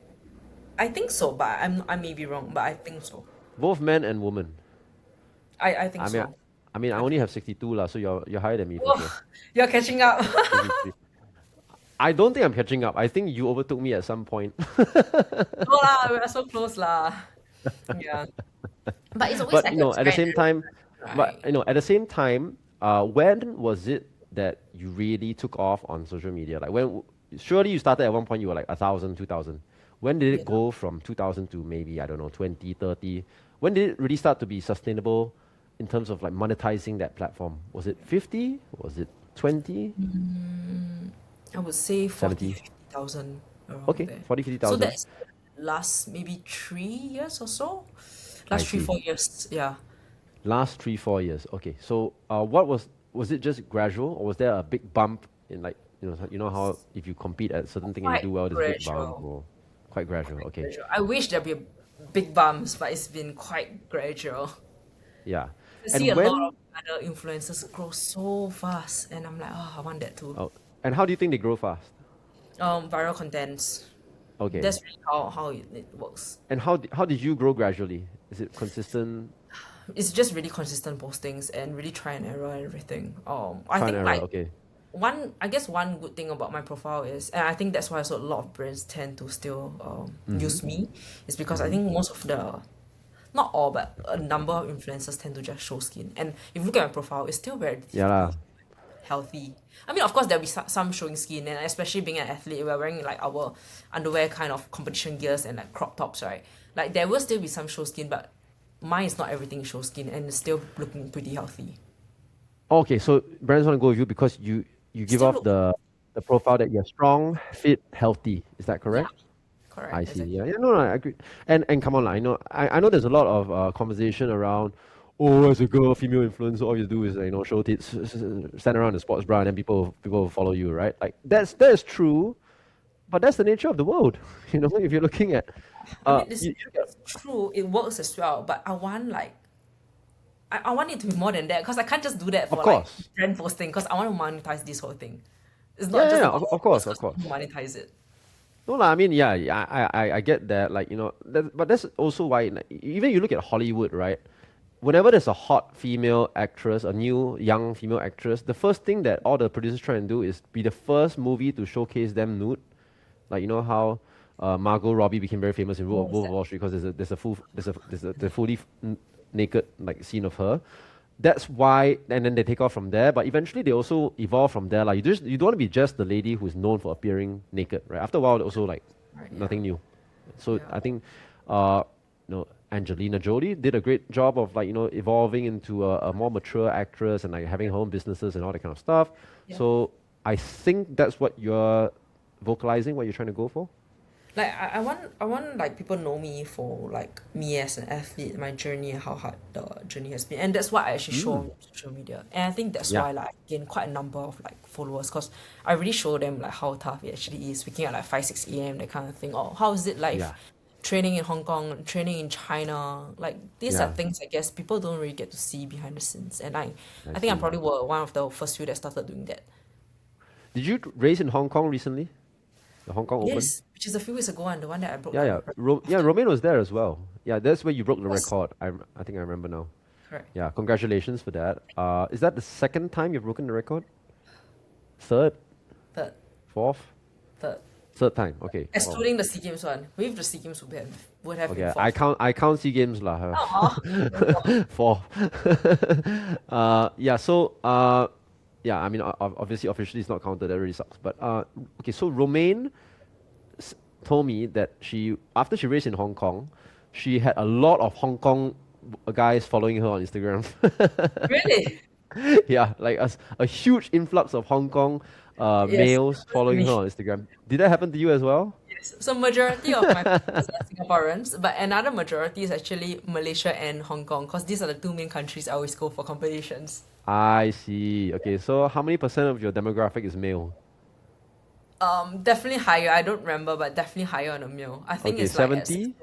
I think so, but I may be wrong, but I think so.
Both men and women.
I think
I mean,
so.
I
I
only
think.
have 62 lah, so you're higher than me for sure.
Oh, you're catching up.
63. I don't think I'm catching up. I think you overtook me at some point.
No lah, we're so close lah. Yeah. But it's always
But
like a
at the
trend
same
and
time,
everything, right?
when was it that you really took off on social media? Like surely you started at one point you were like 1,000, 2,000. When did it
Yeah.
go from 2,000 to maybe, I don't know, 20, 30? When did it really start to be sustainable in terms of like monetizing that platform? Was it 50? Was it 20?
I would say 40,
70?
50,000 around
Okay,
there.
40, fifty
So
thousand.
that's last maybe 3 years or so.
I
Last three,
see.
4 years. Yeah.
Last 3, 4 years. Okay. So, what was it just gradual, or was there a big bump in like how if you compete at certain thing and you
Quite
do well, there's a big bump,
gradual.
or quite gradual? Okay.
Gradual. I wish there'd be big bumps, but it's been quite gradual.
Yeah.
I
And
see a lot
when,
of other influencers grow so fast, and I'm like, oh, I want that too.
oh, and how do you think they grow fast?
Viral contents.
Okay.
That's really how it works.
And how did you grow gradually? Is it consistent?
It's just really consistent postings and really try and error and everything. I
Try and
think
error.
like
Okay.
I guess one good thing about my profile is, and I think that's why also a lot of brands tend to still
Mm-hmm.
use me, is because I
Mm-hmm.
think most of the, not all, but a number of influencers tend to just show skin. And if you look at my profile, it's still
Yeah lah.
relatively healthy. I mean, of course, there'll be some showing skin, and especially being an athlete, we're wearing like our underwear kind of competition gears and like crop tops, right? Like there will still be some show skin, but mine is not everything show skin, and it's still looking pretty healthy.
Okay, so brands want to go with you because you give
Still
off
look,
the profile that you're strong, fit, healthy. Is that
yeah,
correct? I
correct,
see.
exactly.
Yeah, yeah, no, no, I agree. And come on, lah, I know there's a lot of conversation around. Oh, as a girl, female influencer, all you do is show tits, stand around in a sports bra, and then people follow you, right? Like that's true, but that's the nature of the world. If you're looking at,
I mean, this
you look
it's true, it works as well, but I want like I want it to be more than that because I can't just do that
of
for like
course,
brand posting because I want to monetize this whole thing. It's
yeah,
not
yeah,
just
yeah,
about
of
post
course, of
because
course.
you monetize it.
No, lah, I mean, yeah, yeah, I get that. Like, but that's also why, like, even you look at Hollywood, right? Whenever there's a hot female actress, a new young female actress, the first thing that all the producers try and do is be the first movie to showcase them nude. Like, you know how Margot Robbie became very famous in
Oh,
Wolf of Wall Street because there's a fully naked like scene of her. That's why, and then they take off from there. But eventually, they also evolve from there. Like you don't want to be just the lady who's known for appearing naked, right? After a while, also like
right, yeah,
nothing new. So
yeah.
I think, uh, Angelina Jolie did a great job of like evolving into a more mature actress and like having her own businesses and all that kind of stuff.
Yeah.
So I think that's what you're vocalizing, what you're trying to go for.
Like I want like people know me for like me as an athlete, my journey, how hard the journey has been, and that's what I actually show
Mm.
on social media. And I think that's
Yeah,
why like I gained quite a number of like followers because I really show them like how tough it actually is, waking at like 5 6 a.m. that kind of thing. Or how is it like
yeah,
training in Hong Kong, training in China? Like these are
yeah.
things I guess people don't really get to see behind the scenes, and
I
I think I'm
see.
probably one of the first few that started doing that.
Did you race in Hong Kong recently? The Hong Kong Open?
Yes, which is a few weeks ago, and the one that I broke
Yeah,
the
yeah.
record
Yeah,
after.
Romain was there as well. Yeah, that's where you broke the
Yes,
record. I think I remember now.
correct.
Yeah, congratulations for that. Is that the second time you've broken the record? Third?
Third,
Fourth?
third.
Third time. Okay. Wow.
Excluding the SEA Games one. With the SEA Games would have been
Okay. I
fourth.
count I count SEA Games lah.
Oh,
Fourth. Yeah, so yeah, I mean obviously officially it's not counted, that really sucks. But okay, so Romaine told me that after she raced in Hong Kong, she had a lot of Hong Kong guys following her on Instagram.
really?
Yeah, like a huge influx of Hong Kong
Yes,
males
it was
following her
me.
on Instagram. Did that happen to you as well?
Yes. So majority of my followers are Singaporeans, but another majority is actually Malaysia and Hong Kong, because these are the two main countries I always go for competitions.
I see. Okay, so how many percent of your demographic is male?
Definitely higher. I don't remember, but definitely higher on a male. I think
Okay,
it's like at
70?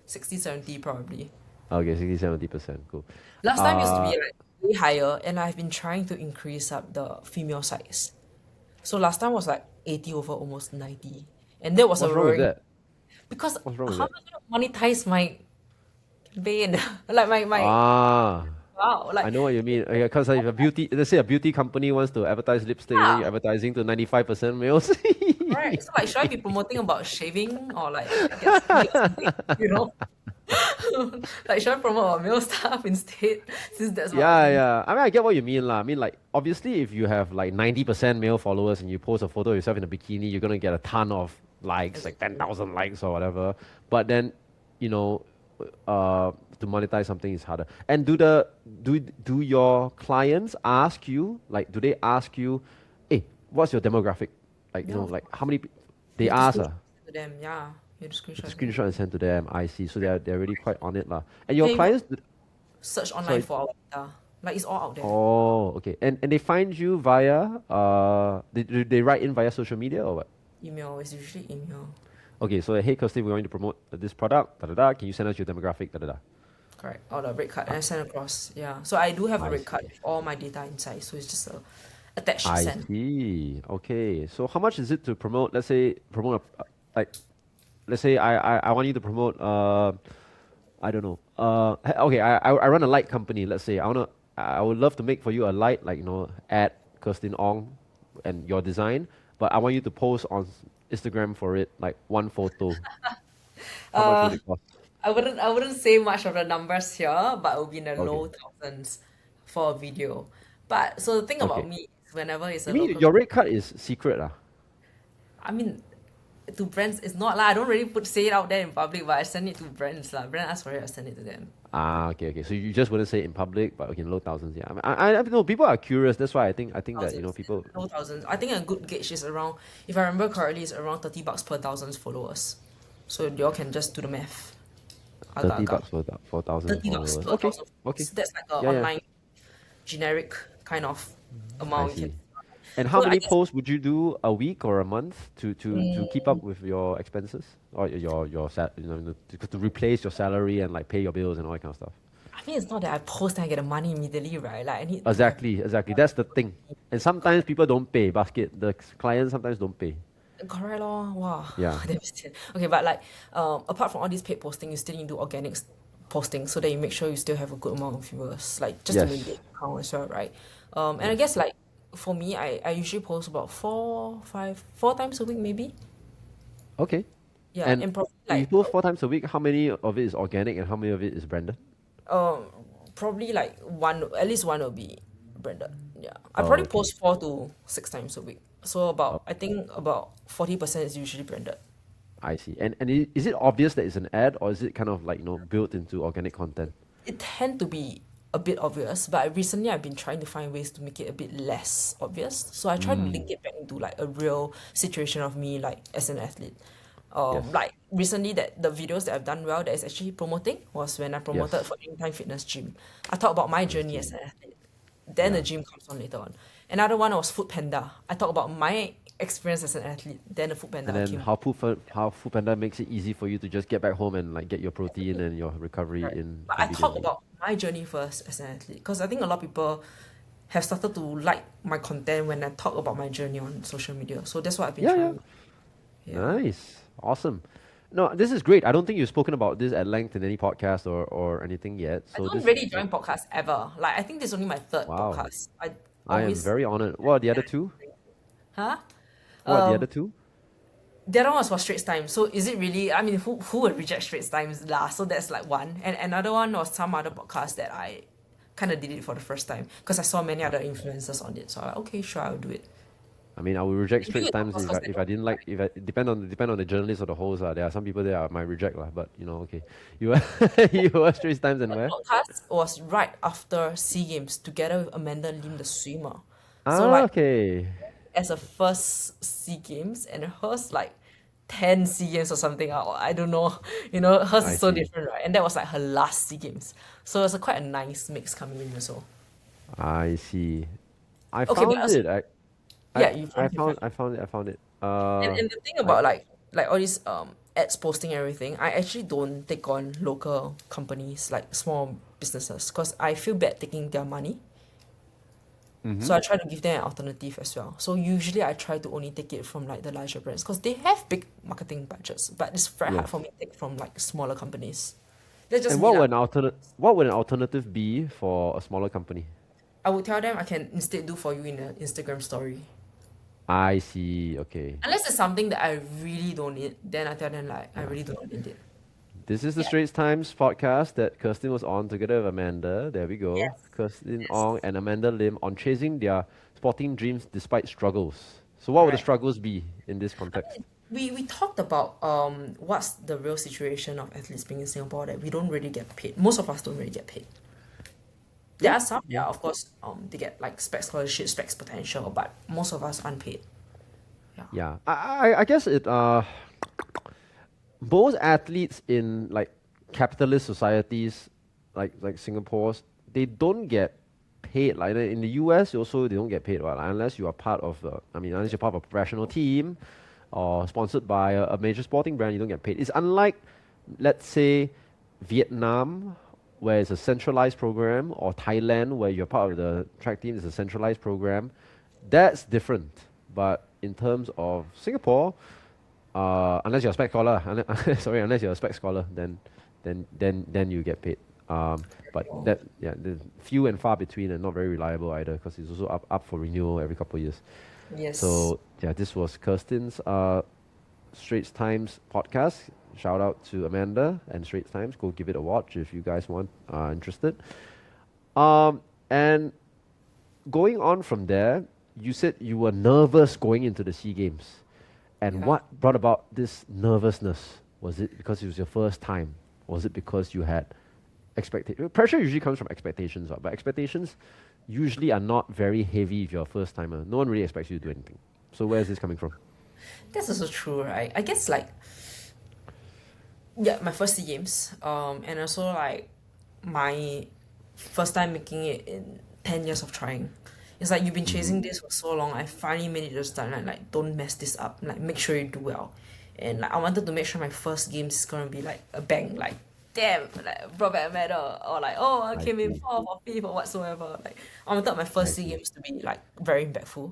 60, 70 probably.
Okay, 60, 70%. Cool.
Last time used to be
Uh,
like way higher, and I've been trying to increase up the female size. So last time was like 80 over almost 90. And that was a
what's wrong with
roaring
that?
because
What's wrong with
how am
that?
I gonna monetize my vein? Like my
Ah,
wow,
I
like
know what you mean. Because if let's say a beauty company wants to advertise lipstick, and then
yeah,
you're advertising to 95% males.
right. So like should I be promoting about shaving or like get skinny or something? You know? Like should I promote about male stuff instead? Since that's what our
Yeah,
thing.
yeah. I mean, I get what you mean, lah. I mean, like, obviously, if you have like 90% male followers and you post a photo of yourself in a bikini, you're gonna get a ton of likes, like
Exactly.
10,000 likes or whatever. But then, you know, to monetize something is harder. And do your clients ask you, like, do they ask you, hey, what's your demographic? Like,
Yeah, of
like how
course.
many?
You
They
have to
ask,
screenshot to them, yeah. You have to
you have
screenshot
to
to them.
screenshot and send to them. I see. So they're really quite on it, lah. And
You
your
can even
clients,
search online
sorry.
for our data. Like it's all out there.
Oh, okay. And they find you via they write in via social media or what?
Email is usually email.
Okay, so hey Kirsty, we're going to promote this product, da da da. Can you send us your demographic, da da da?
Correct. Or the rate card and I send across. Yeah. So I do have a
I
rate
see.
card with all my data inside. So it's just a attached
I
send.
see. Okay. So how much is it to promote? Let's say promote like let's say I want you to promote I don't know. Okay, I run a light company. Let's say I would love to make for you a light like ad Kirstin Ong and your design, but I want you to post on Instagram for it like one photo. How much would
Uh,
it cost?
I wouldn't say much of the numbers here, but it will be in the
Okay.
low thousands for a video. But so the thing about
Okay.
me is whenever it's
You
a
mean
local,
your rate card is secret ah?
I mean, to brands it's not lah. I don't really say it out there in public, but I send it to brands lah. Brand ask for it, I send it to them.
Ah, okay, okay. So you just wouldn't say it in public, but okay, low thousands. Yeah, I know people are curious. That's why I think that
Thousands,
people.
low thousands. I think a good gauge is around, if I remember correctly, it's around $30 per thousand followers. So you all can just do the math.
30
Agak-agak.
bucks for 1,000
$30
followers.
per
Okay,
thousand
okay.
followers. That's like an
Yeah, yeah.
online generic kind of
I
amount you can.
see. And how
So I
many
guess
posts would you do a week or a month to keep up with your expenses or to replace your salary and like pay your bills and all that kind of stuff?
I mean it's not that I post and I get the money immediately, right? Like I need to have
Exactly, exactly. That's the thing. And sometimes people don't pay. The clients sometimes don't pay.
correct lor. Wow,
Yeah.
damn sian. Okay, but like apart from all these paid posting, you still need to do organic posting so that you make sure you still have a good amount of viewers, like just to
Yes.
maintain account as well, right? And I
Yes.
guess like for me, I usually post about 4 times a week maybe.
Okay.
Yeah,
And
and probably
you
like
post 4 times a week. How many of it is organic and how many of it is branded?
um probably like one, at least one will be branded. Yeah, I
Oh,
probably
okay.
post 4 to 6 times a week. So
Oh,
about I think about 40% is usually branded.
I see. And is it obvious that it's an ad or is it kind of like built into organic content?
It tend to be a bit obvious, but recently I've been trying to find ways to make it a bit less obvious. So I try to link
Mm.
it back into like a real situation of me like as an athlete.
Yes.
Like recently that the videos that I've done well that is actually promoting was when I promoted
Yes.
for Anytime Fitness Gym. I talk about my
I
journey as
see.
an athlete. Then the
Yeah.
gym comes on later on. Another one was Food Panda. I talk about my experience as an athlete. Then the Food
And
Panda
then
came.
how Foodpanda makes it easy for you to just get back home and like get your protein and your recovery
Right.
in
But I talk
conveniently.
about my journey first as an athlete because I think a lot of people have started to like my content when I talk about my journey on social media. So that's what I've been
Yeah, yeah.
trying. Yeah.
Nice. Awesome. No, this is great. I don't think you've spoken about this at length in any podcast or anything yet.
I
So
don't
this,
really join podcasts ever. Like I think this is only my third
wow.
podcast. I
I am
always
very honored. What are the other two?
huh?
What are the other
Um
two?
the other one was for Straits Times. So is it really, I mean who would reject Straits Times last? So that's like one. And another one was some other podcast that I kind of did it for the first time because I saw many other influencers on it. So I'm like, okay, sure, I'll do it.
I mean, I would reject
I do
Straits
it of
Times
course
if
because
I didn't like if I depend on the journalist or the host. There are some people there I might reject lah, but okay. You are you are Straits Times and where?
podcast was right after SEA Games together with Amanda Lim, the swimmer. So
Ah,
like
okay.
as a first SEA Games and hers like 10 SEA Games or something. I don't know. Hers
I
is so
see.
different, right? And that was like her last SEA Games. So it's quite a nice mix coming in also.
I see. I
Okay, but
found
also,
it.
yeah, you find you find.
I found it. I found it.
And the thing
I
about like all these ads posting and everything, I actually don't take on local companies like small businesses because I feel bad taking their money.
mm-hmm.
So I try to give them an alternative as well. So usually I try to only take it from like the larger brands because they have big marketing budgets, but it's very hard
Yes.
for me to take from like smaller companies. That's just
And
me lah.
what would an alternative be for a smaller company?
I would tell them I can instead do for you in an Instagram story.
I see. Okay.
Unless it's something that I really don't need, then I tell them like I
Yeah.
really don't need it.
This is the
Yeah.
Straits Times podcast that Kirstin was on together with Amanda. There we go.
Yes.
Kirstin
Yes.
Ong and Amanda Lim on chasing their sporting dreams despite struggles. So what would the
Right.
struggles be in this context?
We talked about what's the real situation of athletes being in Singapore that we don't really get paid. Most of us don't really get paid. There
Yeah.
are some,
Yeah.
yeah, of course, they get like spec scholarship, specs potential, but most of us unpaid. Yeah.
Yeah. I guess most athletes in like capitalist societies like Singapore's, they don't get paid. Like in the US also they don't get paid, right? Like, unless you are part of unless you're part of a professional team or sponsored by a major sporting brand, you don't get paid. It's unlike let's say Vietnam where it's a centralized program, or Thailand, where you're part of the track team, it's a centralized program, that's different. But in terms of Singapore, unless you're a spec scholar, sorry, unless you're a spec scholar, then you get paid. But that, yeah, the few and far between, and not very reliable either, because it's also up for renewal every couple of years.
Yes.
So yeah, this was Kirstin's Straits Times podcast. Shout out to Amanda and Straits Times. Go give it a watch if you guys want interested. And going on from there, you said you were nervous going into the SEA Games. And
Yeah.
what brought about this nervousness? Was it because it was your first time? Was it because you had expectations? Pressure usually comes from expectations, but expectations usually are not very heavy if you're a first timer. No one really expects you to do anything. So where is this coming from?
That's also true, right? I guess like yeah, my first SEA Games, and also like my first time making it in 10 years of trying. It's like you've been
Mm-hmm.
chasing this for so long. I finally made it to start. Like, don't mess this up. Like, make sure you do well. And like, I wanted to make sure my first games is gonna be like a bang. Like, damn, like brought back a medal, or like, oh, I
I
came in
see.
fourth or fifth or whatsoever. Like, I wanted my
I
first SEA
see.
Games to be like very impactful,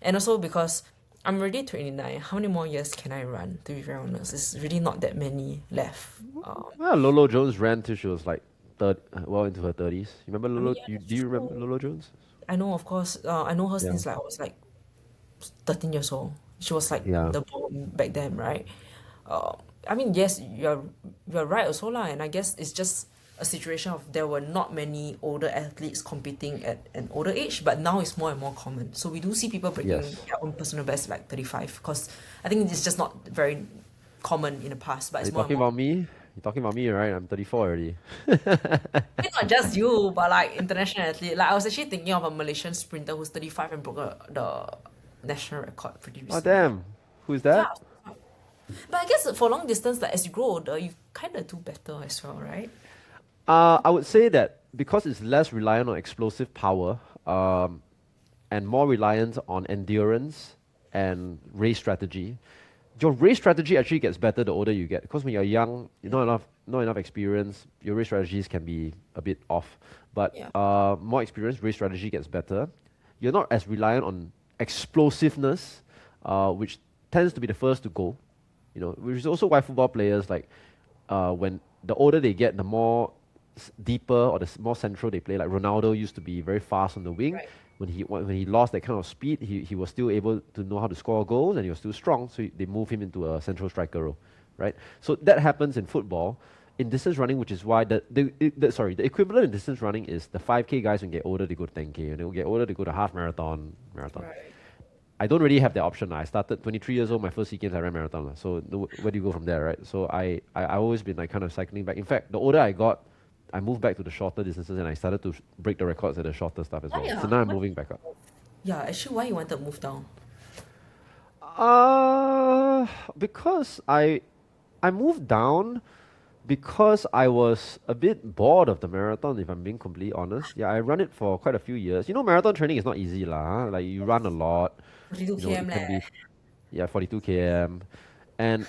and also because I'm already 29. How many more years can I run? To be very honest, it's really not that many left.
Well, Lolo Jones ran till she was like well into her 30s. You remember
I mean,
Lolo?
yeah,
Do
that's
you remember
true.
Lolo Jones?
I know, of course. I know her
Yeah.
since like I was like 13 years old. She was like
Yeah.
the bomb back then, right? Uh, I mean, yes, you're right also lah, and I guess it's just a situation of there were not many older athletes competing at an older age, but now it's more and more common. So we do see people breaking
Yes.
their own personal best like 35, because I think it's just not very common in the past, but
Are
it's
you
more and
talking
more.
about me? You're talking about me, right? I'm 34 already.
It's not just you, but like international athlete. Like I was actually thinking of a Malaysian sprinter who's 35 and broke the national record pretty
Oh,
recently.
damn. Who's
Yeah,
that?
but I guess for long distance, like as you grow older, you kind of do better as well, right?
I would say that because it's less reliant on explosive power, and more reliant on endurance and race strategy. Your race strategy actually gets better the older you get, because when you're young, you
Yeah,
not enough experience, your race strategies can be a bit off. But
yeah,
more experience, race strategy gets better. You're not as reliant on explosiveness, which tends to be the first to go. Which is also why football players, like, when the older they get, the more deeper or more central they play. Like Ronaldo used to be very fast on the wing.
right.
When he lost that kind of speed, he was still able to know how to score goals, and he was still strong. So they move him into a central striker role, right? So that happens in football. In distance running, which is why the equivalent in distance running is the 5K guys. When they get older, they go to 10K, and they get older, they go to half marathon.
Right.
I don't really have that option. I started 23 years old, my first SEA Games, I ran marathon. So where do you go from there, right? So I always been like kind of cycling back. In fact, the older I got, I moved back to the shorter distances, and I started to break the records at the shorter stuff as
Why?
well. So now I'm
Why?
moving back up.
Yeah, actually, why you wanted to move down?
Uh, because I moved down because I was a bit bored of the marathon, if I'm being completely honest. Yeah, I run it for quite a few years. Marathon training is not easy lah. Like you run a lot.
42 km
It can
leh.
be, yeah, 42 km. And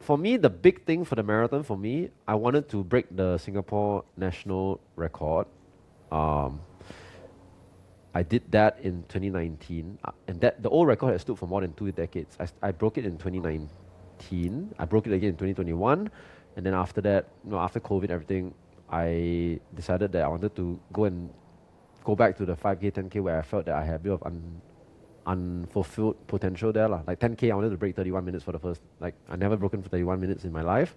for me, the big thing for the marathon for me, I wanted to break the Singapore national record. Um, I did that in 2019, and that the old record has stood for more than 2 decades. I broke it in 2019. I broke it again in 2021, and then after that, after COVID, everything, I decided that I wanted to go back to the 5K, 10K, where I felt that I had a bit of unfulfilled potential there lah. Like 10K, I wanted to break 31 minutes for the first. Like I never broken for 31 minutes in my life,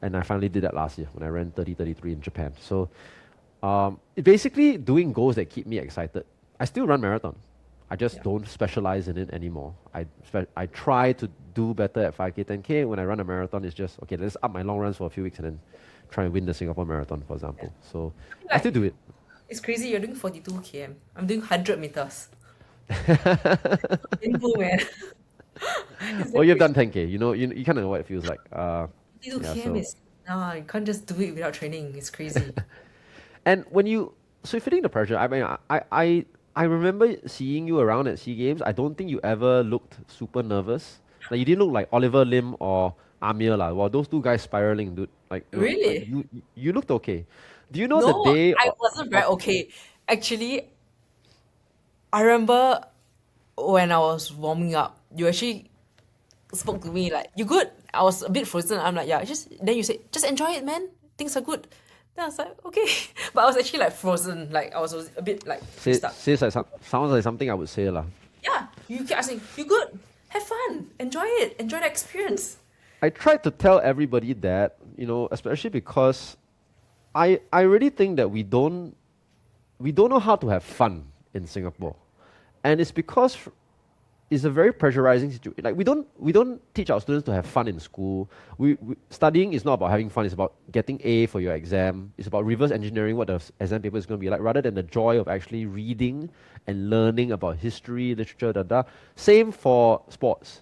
and I finally did that last year when I ran 30:33 in Japan. So it basically doing goals that keep me excited. I still run marathon. I just
Yeah.
don't specialize in it anymore. I try to do better at 5K, 10K. When I run a marathon, it's just, okay, let's up my long runs for a few weeks and then try and win the Singapore Marathon, for example. So I still
Like,
do it.
it's crazy. You're doing 42 km. I'm doing 100 meters. Painful, man. It's
Well,
damn
you've
crazy.
done 10K. You kind of know what it feels like.
42
Yeah,
km
so.
is, nah, you can't just do it without training. It's crazy.
And so fitting the pressure, I mean, I remember seeing you around at SEA Games. I don't think you ever looked super nervous. Like you didn't look like Oliver Lim or Amir lah. Well, those two guys spiraling, dude. Like
Really?
you looked okay. Do you know the
No,
day
I wasn't very
of
okay. Actually, I remember when I was warming up, you actually spoke to me like, "You good?" I was a bit frozen. I'm like, "Yeah." Just then you said, "Just enjoy it, man. Things are good." Then I was like, "Okay," but I was actually like frozen. Like I was a bit like
say,
freezed up.
says like sounds like something I would say lah.
Yeah, you keep asking, "You good? Have fun. Enjoy it. Enjoy the experience."
I tried to tell everybody that, especially because I really think that we don't know how to have fun in Singapore. And it's because it's a very pressurizing situation. Like we don't teach our students to have fun in school. Studying is not about having fun. It's about getting A for your exam. It's about reverse engineering what the exam paper is going to be like, rather than the joy of actually reading and learning about history, literature, da da. Same for sports.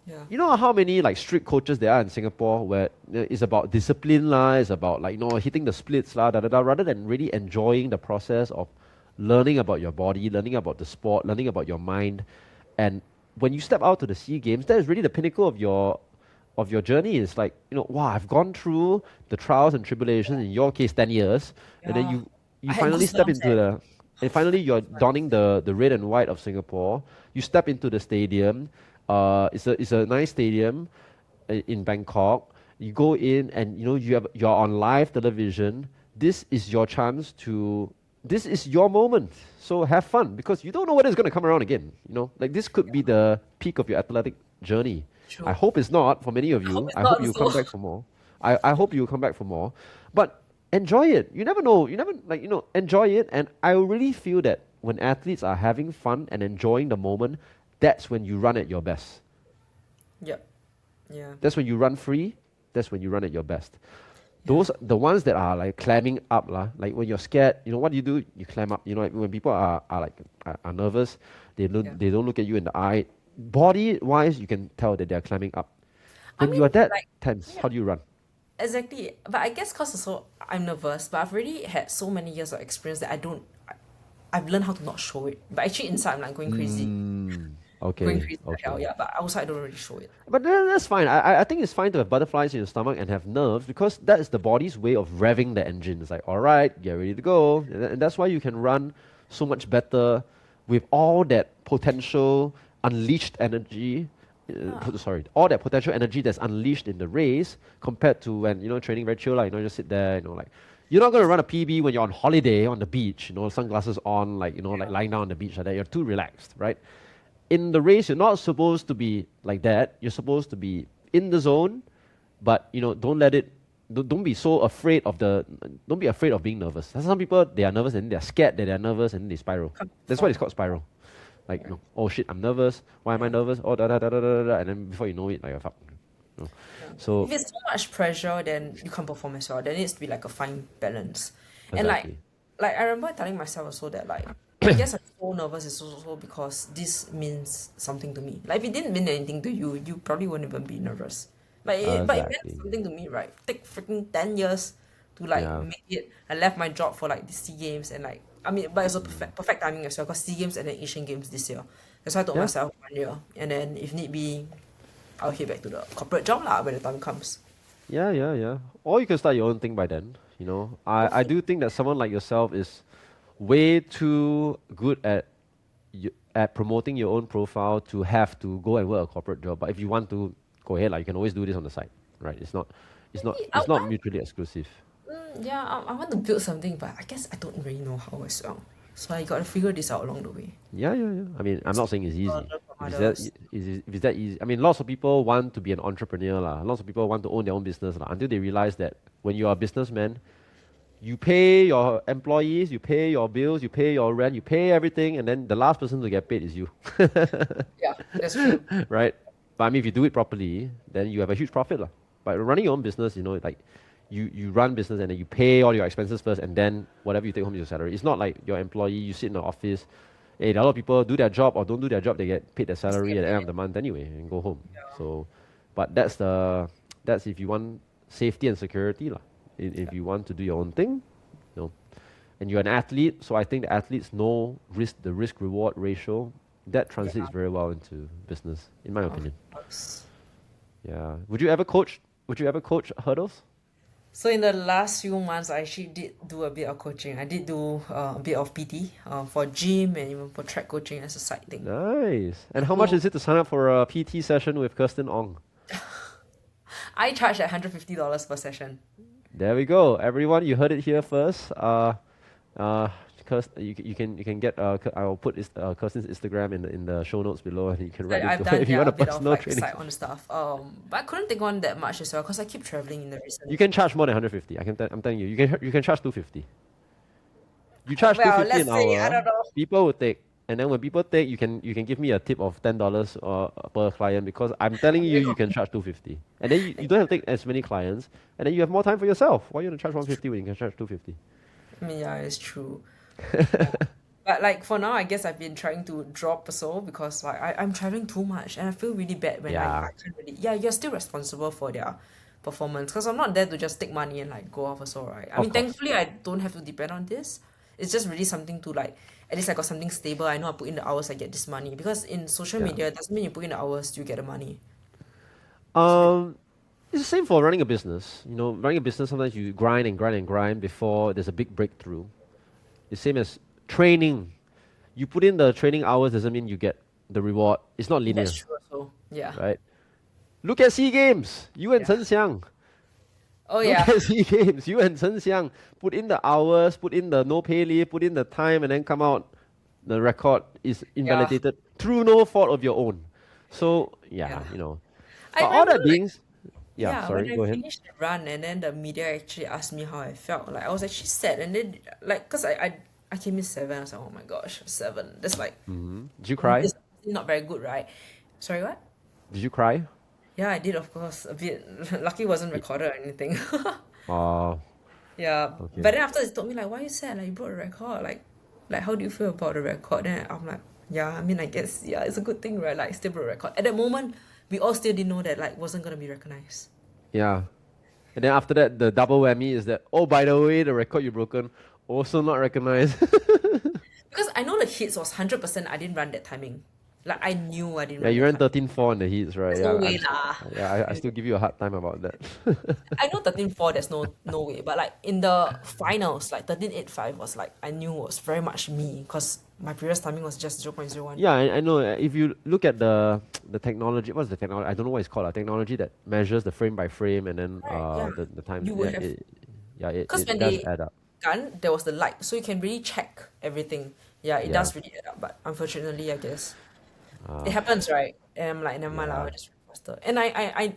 Yeah.
You know how many like strict coaches there are in Singapore where it's about discipline lah, it's about like hitting the splits lah, da da da, rather than really enjoying the process of learning about your body, learning about the sport, learning about your mind. And when you step out to the SEA Games, that is really the pinnacle of your journey. It's like, wow, I've gone through the trials and tribulations, in your case 10 years, and then
Yeah.
you
I had
finally step
goosebumps.
into the and finally you're donning the red and white of Singapore. You step into the stadium. It's a nice stadium in Bangkok. You go in and you're on live television. This is your chance to. This is your moment. So have fun, because you don't know when it's going to come around again. Like this could be the peak of your athletic journey. I
True.
hope it's not for many of
I hope
you.
it's
I hope
not
you
so.
come back for more. I hope you come back for more. But enjoy it. You never know. You never enjoy it. And I really feel that when athletes are having fun and enjoying the moment, that's when you run at your best.
Yep. Yeah.
That's when you run free. That's when you run at your best.
Yeah.
Those the ones that are like clamming up lah. Like when you're scared, what do? You clam up. Like when people are nervous, they
Yeah.
don't look at you in the eye. Body wise, you can tell that they're climbing up.
I
When you are
mean,
that
like,
tense,
yeah.
how do you run?
Exactly, but I guess cause also I'm nervous, but I've already had so many years of experience that I've learned how to not show it. But actually inside I'm like going crazy, going
Okay,
crazy like hell,
okay.
yeah. But outside I don't really show it.
But that's fine. I think it's fine to have butterflies in your stomach and have nerves, because that is the body's way of revving the engine. It's like, all right, get ready to go. And that's why you can run so much better with all that potential unleashed energy.
Yeah,
Sorry, all that potential energy that's unleashed in the race, compared to when training very chill, like just sit there, like you're not gonna run a PB when you're on holiday on the beach, sunglasses on, like lying down on the beach like that. You're too relaxed, right? In the race, you're not supposed to be like that. You're supposed to be in the zone, but don't let it. Don't be so afraid of the. Don't be afraid of being nervous. Some people, they are nervous and they're scared that they're nervous and they spiral.
can't
That's why
perform.
it's called spiral. Like,
Yeah,
oh shit, I'm nervous. Why am I
yeah,
nervous? Oh, da da da da da da, da, and then before you know it, like you're fucked. You know?
yeah. If
So
it's too much pressure, then you can't perform as well. There needs to be like a fine balance. And
exactly.
like I remember telling myself also that like I guess I'm so nervous is also because this means something to me. Like if it didn't mean anything to you, you probably wouldn't even be nervous. But it meant
Exactly.
something to me, right? Take freaking 10 years to like
Yeah.
make it. I left my job for like the SEA Games and like I mean, but it's a perfect timing as well because SEA Games and then Asian Games this year. That's why I told
Yeah.
myself 1 year, and then if need be, I'll head back to the corporate job lah when the time comes.
Yeah, yeah, yeah. Or you can start your own thing by then. I
Hopefully,
do think that someone like yourself is way too good at promoting your own profile to have to go and work a corporate job. But if you want to, go ahead. Like you can always do this on the side, right? It's not,
maybe I
it's not
want.
mutually exclusive.
Yeah, I want to build something, but I guess I don't really know how as well. So I got to figure this out along the way.
Yeah, yeah, yeah. I mean, I'm not saying it's easy.
Learn from
If it's that,
others.
if it's that easy, I mean, lots of people want to be an entrepreneur lah. Lots of people want to own their own business lah. Until they realize that when you are a businessman, you pay your employees, you pay your bills, you pay your rent, you pay everything, and then the last person to get paid is you,
Yeah, that's true.
right? But I mean, if you do it properly, then you have a huge profit lah. But running your own business, like you run business and then you pay all your expenses first, and then whatever you take home is your salary. It's not like your employee, you sit in the office. Hey, a lot of people do their job or don't do their job, they get paid their
Just
salary
get
at the end of
paid.
the month anyway and go home.
Yeah.
So, but that's if you want safety and security lah. If
Yeah.
you want to do your own thing, you know, and you're an athlete, so I think the athletes know the risk reward ratio that translates
Yeah.
very well into business, in my
Of
opinion.
course.
Yeah. Would you ever coach? Would you ever coach hurdles?
So in the last few months, I actually did do a bit of coaching. I did do a bit of PT for gym and even for track coaching as a side thing.
Nice. And how much
So
is it to sign up for a PT session with Kerstin Ong?
I charge at $150 per session.
There we go. Everyone, you heard it here first. Uh, you can get I'll put Kirsten's Instagram in the show notes below, and you can write
I've
into her
done
if you want
a
a
bit of
personal
like
training.
side on stuff. But I couldn't take on that much as well because I keep traveling in the
You
recent.
can charge more than 150. I'm telling you, you can charge 250. You charge
Well,
250
let's
an
say I
hour,
don't know.
people will take. And then when people take, you can give me a tip of $10 per client because I'm telling you you can charge 250. And then you don't have to take as many clients, and then you have more time for yourself. Why you want to charge 150 when you can charge 250?
I mean, yeah, it's true. But like for now, I guess I've been trying to drop so because like I'm traveling too much and I feel really bad when I
Yeah,
can't really. Yeah, you're still responsible for their performance because I'm not there to just take money and like go off or so, right? I
of
mean,
course.
thankfully, I don't have to depend on this. It's just really something to like. At least I got something stable. I know I put in the hours, I get this money. Because in social
Yeah.
media, it doesn't mean you put in the hours, you get the money. It's a bit.
Um, it's the same for running a business. You know, running a business, sometimes you grind and grind and grind before there's a big breakthrough. The same as training. You put in the training hours doesn't mean you get the reward. It's not
That's
linear,
true. So yeah,
right? Look at SEA Games. You and
yeah.
Chen Xiang.
Oh
Look
yeah,
at SEA Games. You and Chen Xiang. Put in the hours, put in the no pay leave, put in the time, and then come out. The record is
yeah,
invalidated through no fault of your own. So,
yeah.
yeah, you know.
I
But all
remember
that
like
being, yeah,
yeah, when
sorry,
I
go ahead.
finished the run and then the media actually asked me how I felt, like I was actually sad and then like cause I came in seven, I was like, oh my gosh, seven. That's like
Did you cry?
it's not very good, right? Sorry, what?
Did you cry?
Yeah, I did of course a bit. Lucky it wasn't recorded or anything.
Oh,
Yeah,
okay.
but then after they told me like, why you sad? Like you broke a record. Like how do you feel about the record? Then I'm like, yeah, I mean, I guess yeah, it's a good thing, right? Like still broke a record. At that moment, we all still didn't know that like wasn't gonna be recognized.
Yeah. And then after that, the double whammy is that, oh, by the way, the record you broken also not recognized.
Because I know the hits was 100% I didn't run that timing. Like I knew I didn't
Yeah,
run
you
that
ran
timing.
13.4 in the heats, right?
There's
Yeah,
no way lah.
I still give you a hard time about that.
I know 13.4 there's no way. But like in the finals, like 13.85 was like I knew was very much me because my previous timing was just 0.01.
Yeah, I know. If you look at the technology, what's the technology? I don't know what it's called. Technology that measures the frame by frame and then
Right, yeah.
the time.
You would
Yeah,
have because
it
when
does
they
add up.
gun, there was the light, so you can really check everything. Yeah, it
Yeah.
does really add up, but unfortunately, I guess it happens, right? And I'm like, never mind, lah,
Yeah.
I'll just run faster. And I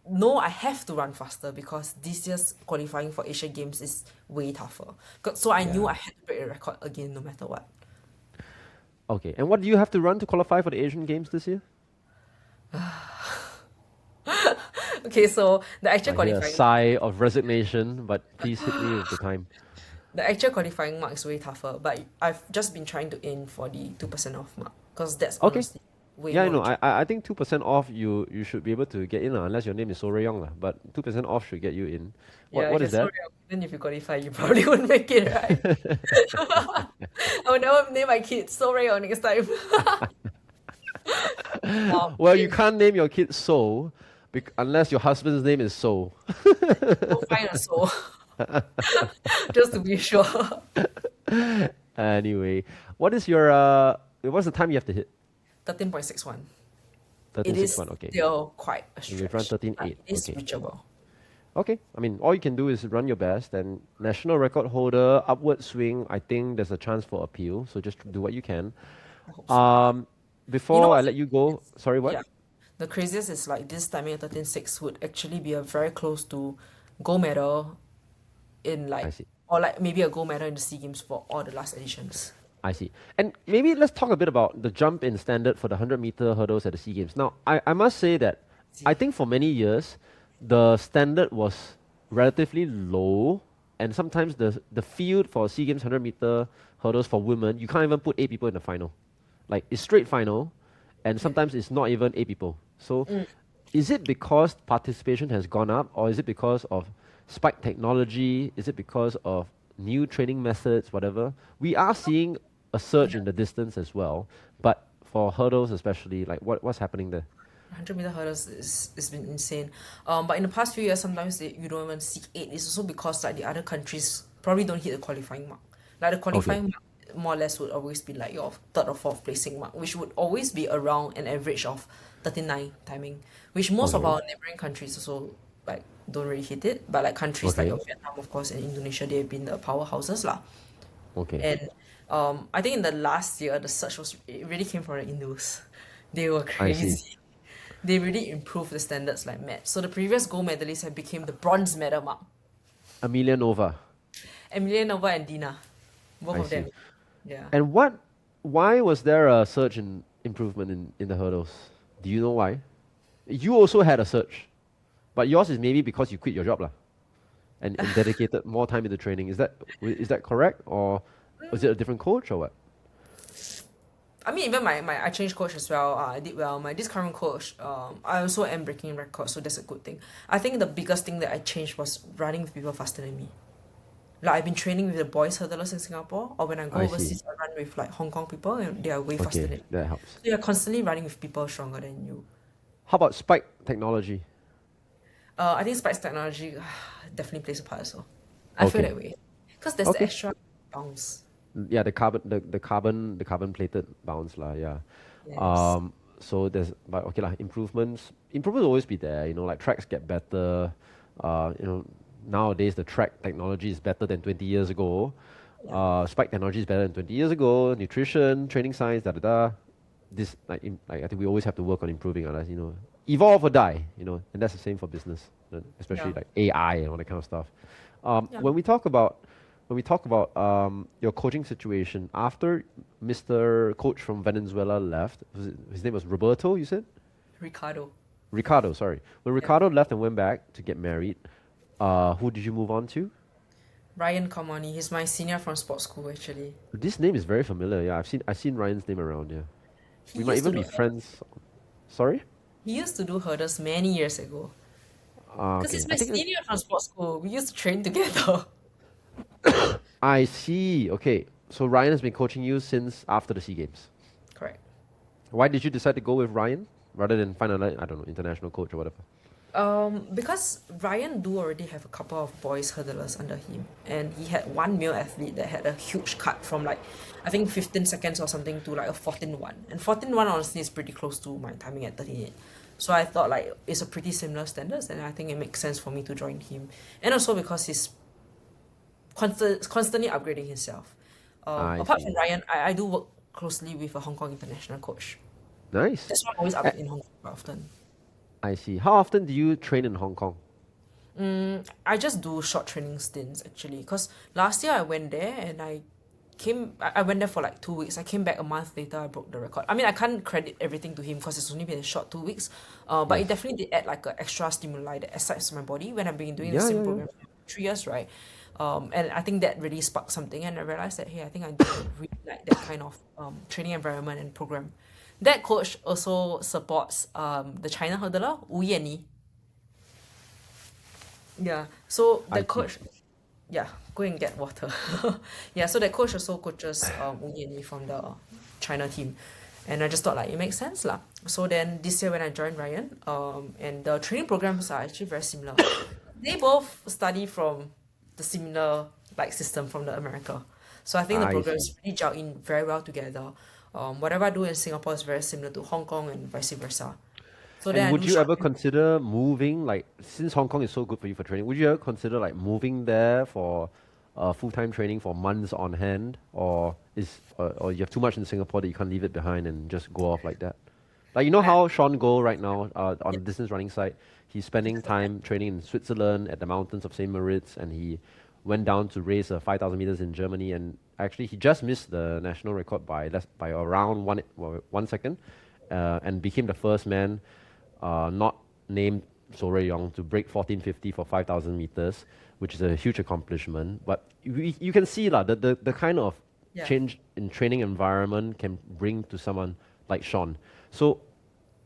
know I have to run faster because this year's qualifying for Asian Games is way tougher. So I knew
Yeah.
I had to break the record again, no matter what.
Okay. And what do you have to run to qualify for the Asian Games this year?
Okay, so the actual
I hear a
qualifying,
sigh of resignation, but please hit me with the time.
mark is way tougher. But I've just been trying to aim for the 2% off mark because that's
Okay.
honestly way
Yeah, I
more
know.
interesting.
I think 2% off you should be able to get in unless your name is So Young lah. But 2% off should get you in.
Yeah,
What
if
is
you're so
that?
real, even if you qualify, you probably wouldn't make it, right? I will never name my kids so real next time.
Well, you
In
can't name your kid So unless your husband's name is So.
go find a soul, just to be sure.
Anyway, what is your what's the time you have to hit?
13.61. It is
13.61. Okay.
still quite a
And you've run
stretch, but
13.8.
it is
Okay.
reachable.
Okay. I mean, all you can do is run your best and national record holder upward swing. I think there's a chance for appeal. So just do what you can.
I hope so.
Um,
You know
before I
what's
let you go,
it's,
sorry, what?
yeah. The craziest is like this timing at 13.6 would actually be a very close to gold medal in
I
like
see.
or like maybe a gold medal in the SEA Games for all the last editions.
I see. And maybe let's talk a bit about the jump in standard for the 100-meter hurdles at the SEA Games. Now, I must say that I
See?
think for many years, the standard was relatively low, and sometimes the field for SEA Games 100-meter hurdles for women, you can't even put 8 people in the final. Like, it's straight final, and
Yeah.
sometimes it's not even 8 people. So,
Mm.
is it because participation has gone up, or is it because of spike technology? Is it because of new training methods, whatever? We are seeing a surge
Yeah.
in the distance as well, but for hurdles especially, like what's happening there?
100-meter hurdles is been insane. But in the past few years, sometimes you don't even see eight. It's also because like the other countries probably don't hit the qualifying mark. Like the
Okay.
qualifying mark more or less would always be like your third or fourth placing mark, which would always be around an average of 39 timing, which most of
Okay.
our neighboring countries also like don't really hit it. But like countries like
Okay.
your Vietnam, of course, and Indonesia, they've been the powerhouses lah.
Okay.
And I think in the last year, the surge was it really came from the Indus. They were
I see.
crazy. They really improved the standards like mad. So the previous gold medalists have became the bronze medal mark.
Amelia Nova.
Emilia Nova and Dina, both
I
of
see.
them. Yeah.
And why was there a surge in improvement in the hurdles? Do you know why? You also had a surge, but yours is maybe because you quit your job lah, and dedicated more time into training. Is that correct, or was it a different coach or what?
I mean, even my I changed coach as well. I did well. My this current coach, I also am breaking records, so that's a good thing. I think the biggest thing that I changed was running with people faster than me. Like I've been training with the boys hurdlers in Singapore, or when I go
I see.
overseas, I run with like Hong Kong people, and they are way faster
Okay,
than me.
that helps.
So you're constantly running with people stronger than you.
How about spike technology?
I think Spice technology definitely plays a part as well. I feel
Okay.
that way because there's the
Okay.
extra bounce.
Yeah, the carbon plated bounce lah. Yeah.
Yes.
Um. So but okay lah. Improvements will always be there. Like tracks get better. Nowadays the track technology is better than 20 years ago.
Yeah.
Spike technology is better than 20 years ago. Nutrition, training science, da da da. This like I think we always have to work on improving, unless evolve or die. And that's the same for business, especially
Yeah.
like AI and all that kind of stuff.
Yeah.
When we talk about your coaching situation after Mr. Coach from Venezuela left, his name was Roberto, you said?
Ricardo.
Ricardo, sorry. When
Yeah.
Ricardo left and went back to get married, who did you move on to?
Ryan Kamani. He's my senior from sports school actually.
This name is very familiar. Yeah, I've seen Ryan's name around. Yeah,
He
we might
used to
even
do
be
hurdles.
friends. Sorry.
He used to do hurdles many years ago. Because
Okay.
he's
I
my
think
senior from sports school. We used to train together.
I see. Okay, so Ryan has been coaching you since after the Sea Games.
Correct.
Why did you decide to go with Ryan rather than find another, I don't know, international coach or whatever?
Because Ryan do already have a couple of boys hurdlers under him, and he had one male athlete that had a huge cut from like, I think 15 seconds or something to like a 14-1. And 14-1 honestly is pretty close to my timing at 38. So I thought like it's a pretty similar standards, and I think it makes sense for me to join him. And also because he's constantly upgrading himself.
I
Apart
see.
from Ryan, I do work closely with a Hong Kong international coach.
Nice.
That's why I'm always
A-
up in Hong Kong quite often.
I see. How often do you train in Hong Kong?
I just do short training stints actually, because last year I went there and I went there for like 2 weeks. I came back a month later. I broke the record. I mean, I can't credit everything to him because it's only been a short 2 weeks. But it
Yes.
definitely did add like an extra stimuli that excites my body when I've been doing the
Yeah,
same
yeah, yeah.
program for 3 years, right? And I think that really sparked something, and I realized that hey, I think I do really like that kind of training environment and program. That coach also supports the China hurdler Wu Yanni. Yeah, so
I
that
see.
coach, yeah, go and get water. Yeah, so that coach also coaches Wu Yanni from the China team. And I just thought like it makes sense lah. So then this year when I joined Ryan, and the training programs are actually very similar. They both study from the similar like system from the America. So I think the
I see.
programs really gel in very well together. Whatever I do in Singapore is very similar to Hong Kong and vice versa. So
And
then I
would
do
you
short.
ever consider moving, like, since Hong Kong is so good for you for training, would you ever consider like moving there for full-time training for months on hand, or you have too much in Singapore that you can't leave it behind and just go off like that? Like
I,
how Sean Go right now on
yeah,
the distance running side, he's spending
because of that.
time training in Switzerland at the mountains of St. Moritz, and he went down to race 5,000 meters in Germany, and actually he just missed the national record by around 1 second, and became the first man not named So Young to break 1450 for 5,000 meters, which is a huge accomplishment. But you can see the kind of
Yeah.
change in training environment can bring to someone like Sean. So,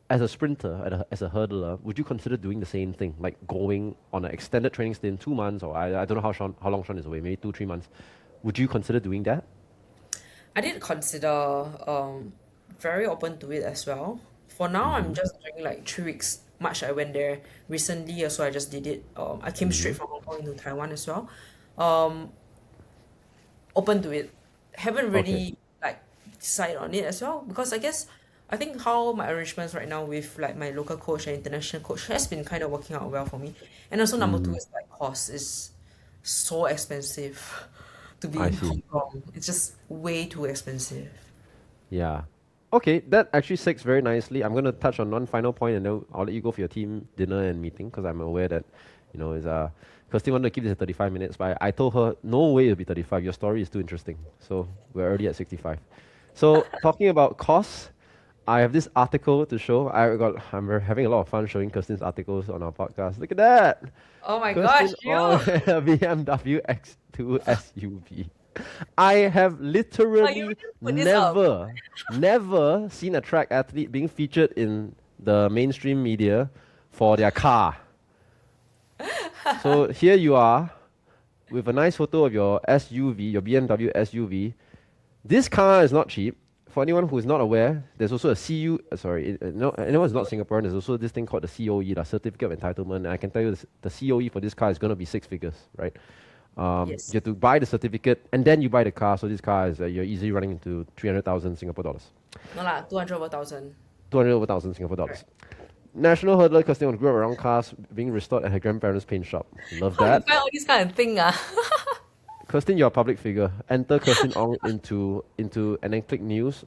as a sprinter, as a hurdler, would you consider doing the same thing, like going on an extended training stint, 2 months, or I don't know how long Sean is away, maybe 2 3 months? Would you consider doing that?
I did consider very open to it as well For now, I'm
Mm-hmm.
just doing like 3 weeks. March, I went there recently, so I just did it. I came
Mm-hmm.
straight from Hong Kong into Taiwan as well. Um, Open to it. Haven't
Okay.
really like decided on it as well because I think how my arrangements right now with like my local coach and international coach has been kind of working out well for me. And also number two
Mm,
is like cost is so expensive to be
I
in
see.
Hong Kong. It's just way too expensive.
Yeah. Okay, that actually segues very nicely. I'm going to touch on one final point and then I'll let you go for your team dinner and meeting because I'm aware that, is Kirsty wanted to keep this at 35 minutes, but I told her, no way it'll be 35. Your story is too interesting. So we're already at 65. So talking about costs, I have this article to show. Having a lot of fun showing Kirsten's articles on our podcast. Look at that.
Oh my gosh,
Kirsten Ong
you!
BMW X2 SUV. I have
Like you
literally
didn't put this up.
never seen a track athlete being featured in the mainstream media for their car. So here you are with a nice photo of your SUV, your BMW SUV. This car is not cheap. For anyone who is not aware, there's also a CU. No, anyone who's not Singaporean, there's also this thing called the COE, the Certificate of Entitlement. And I can tell you the COE for this car is going to be six figures, right? You
Yes.
have to buy the certificate and then you buy the car. So this car is you're easily running into 300,000 Singapore dollars,
No lah, 200 over thousand.
200 over thousand Singapore
Right.
dollars. National hurdler Kirsten grew up around cars being restored at her grandparents' paint shop. Love
How you
that.
find all this kind of thing ah?
Kirsten, you're a public figure. Enter Kirsten Ong into and then click news.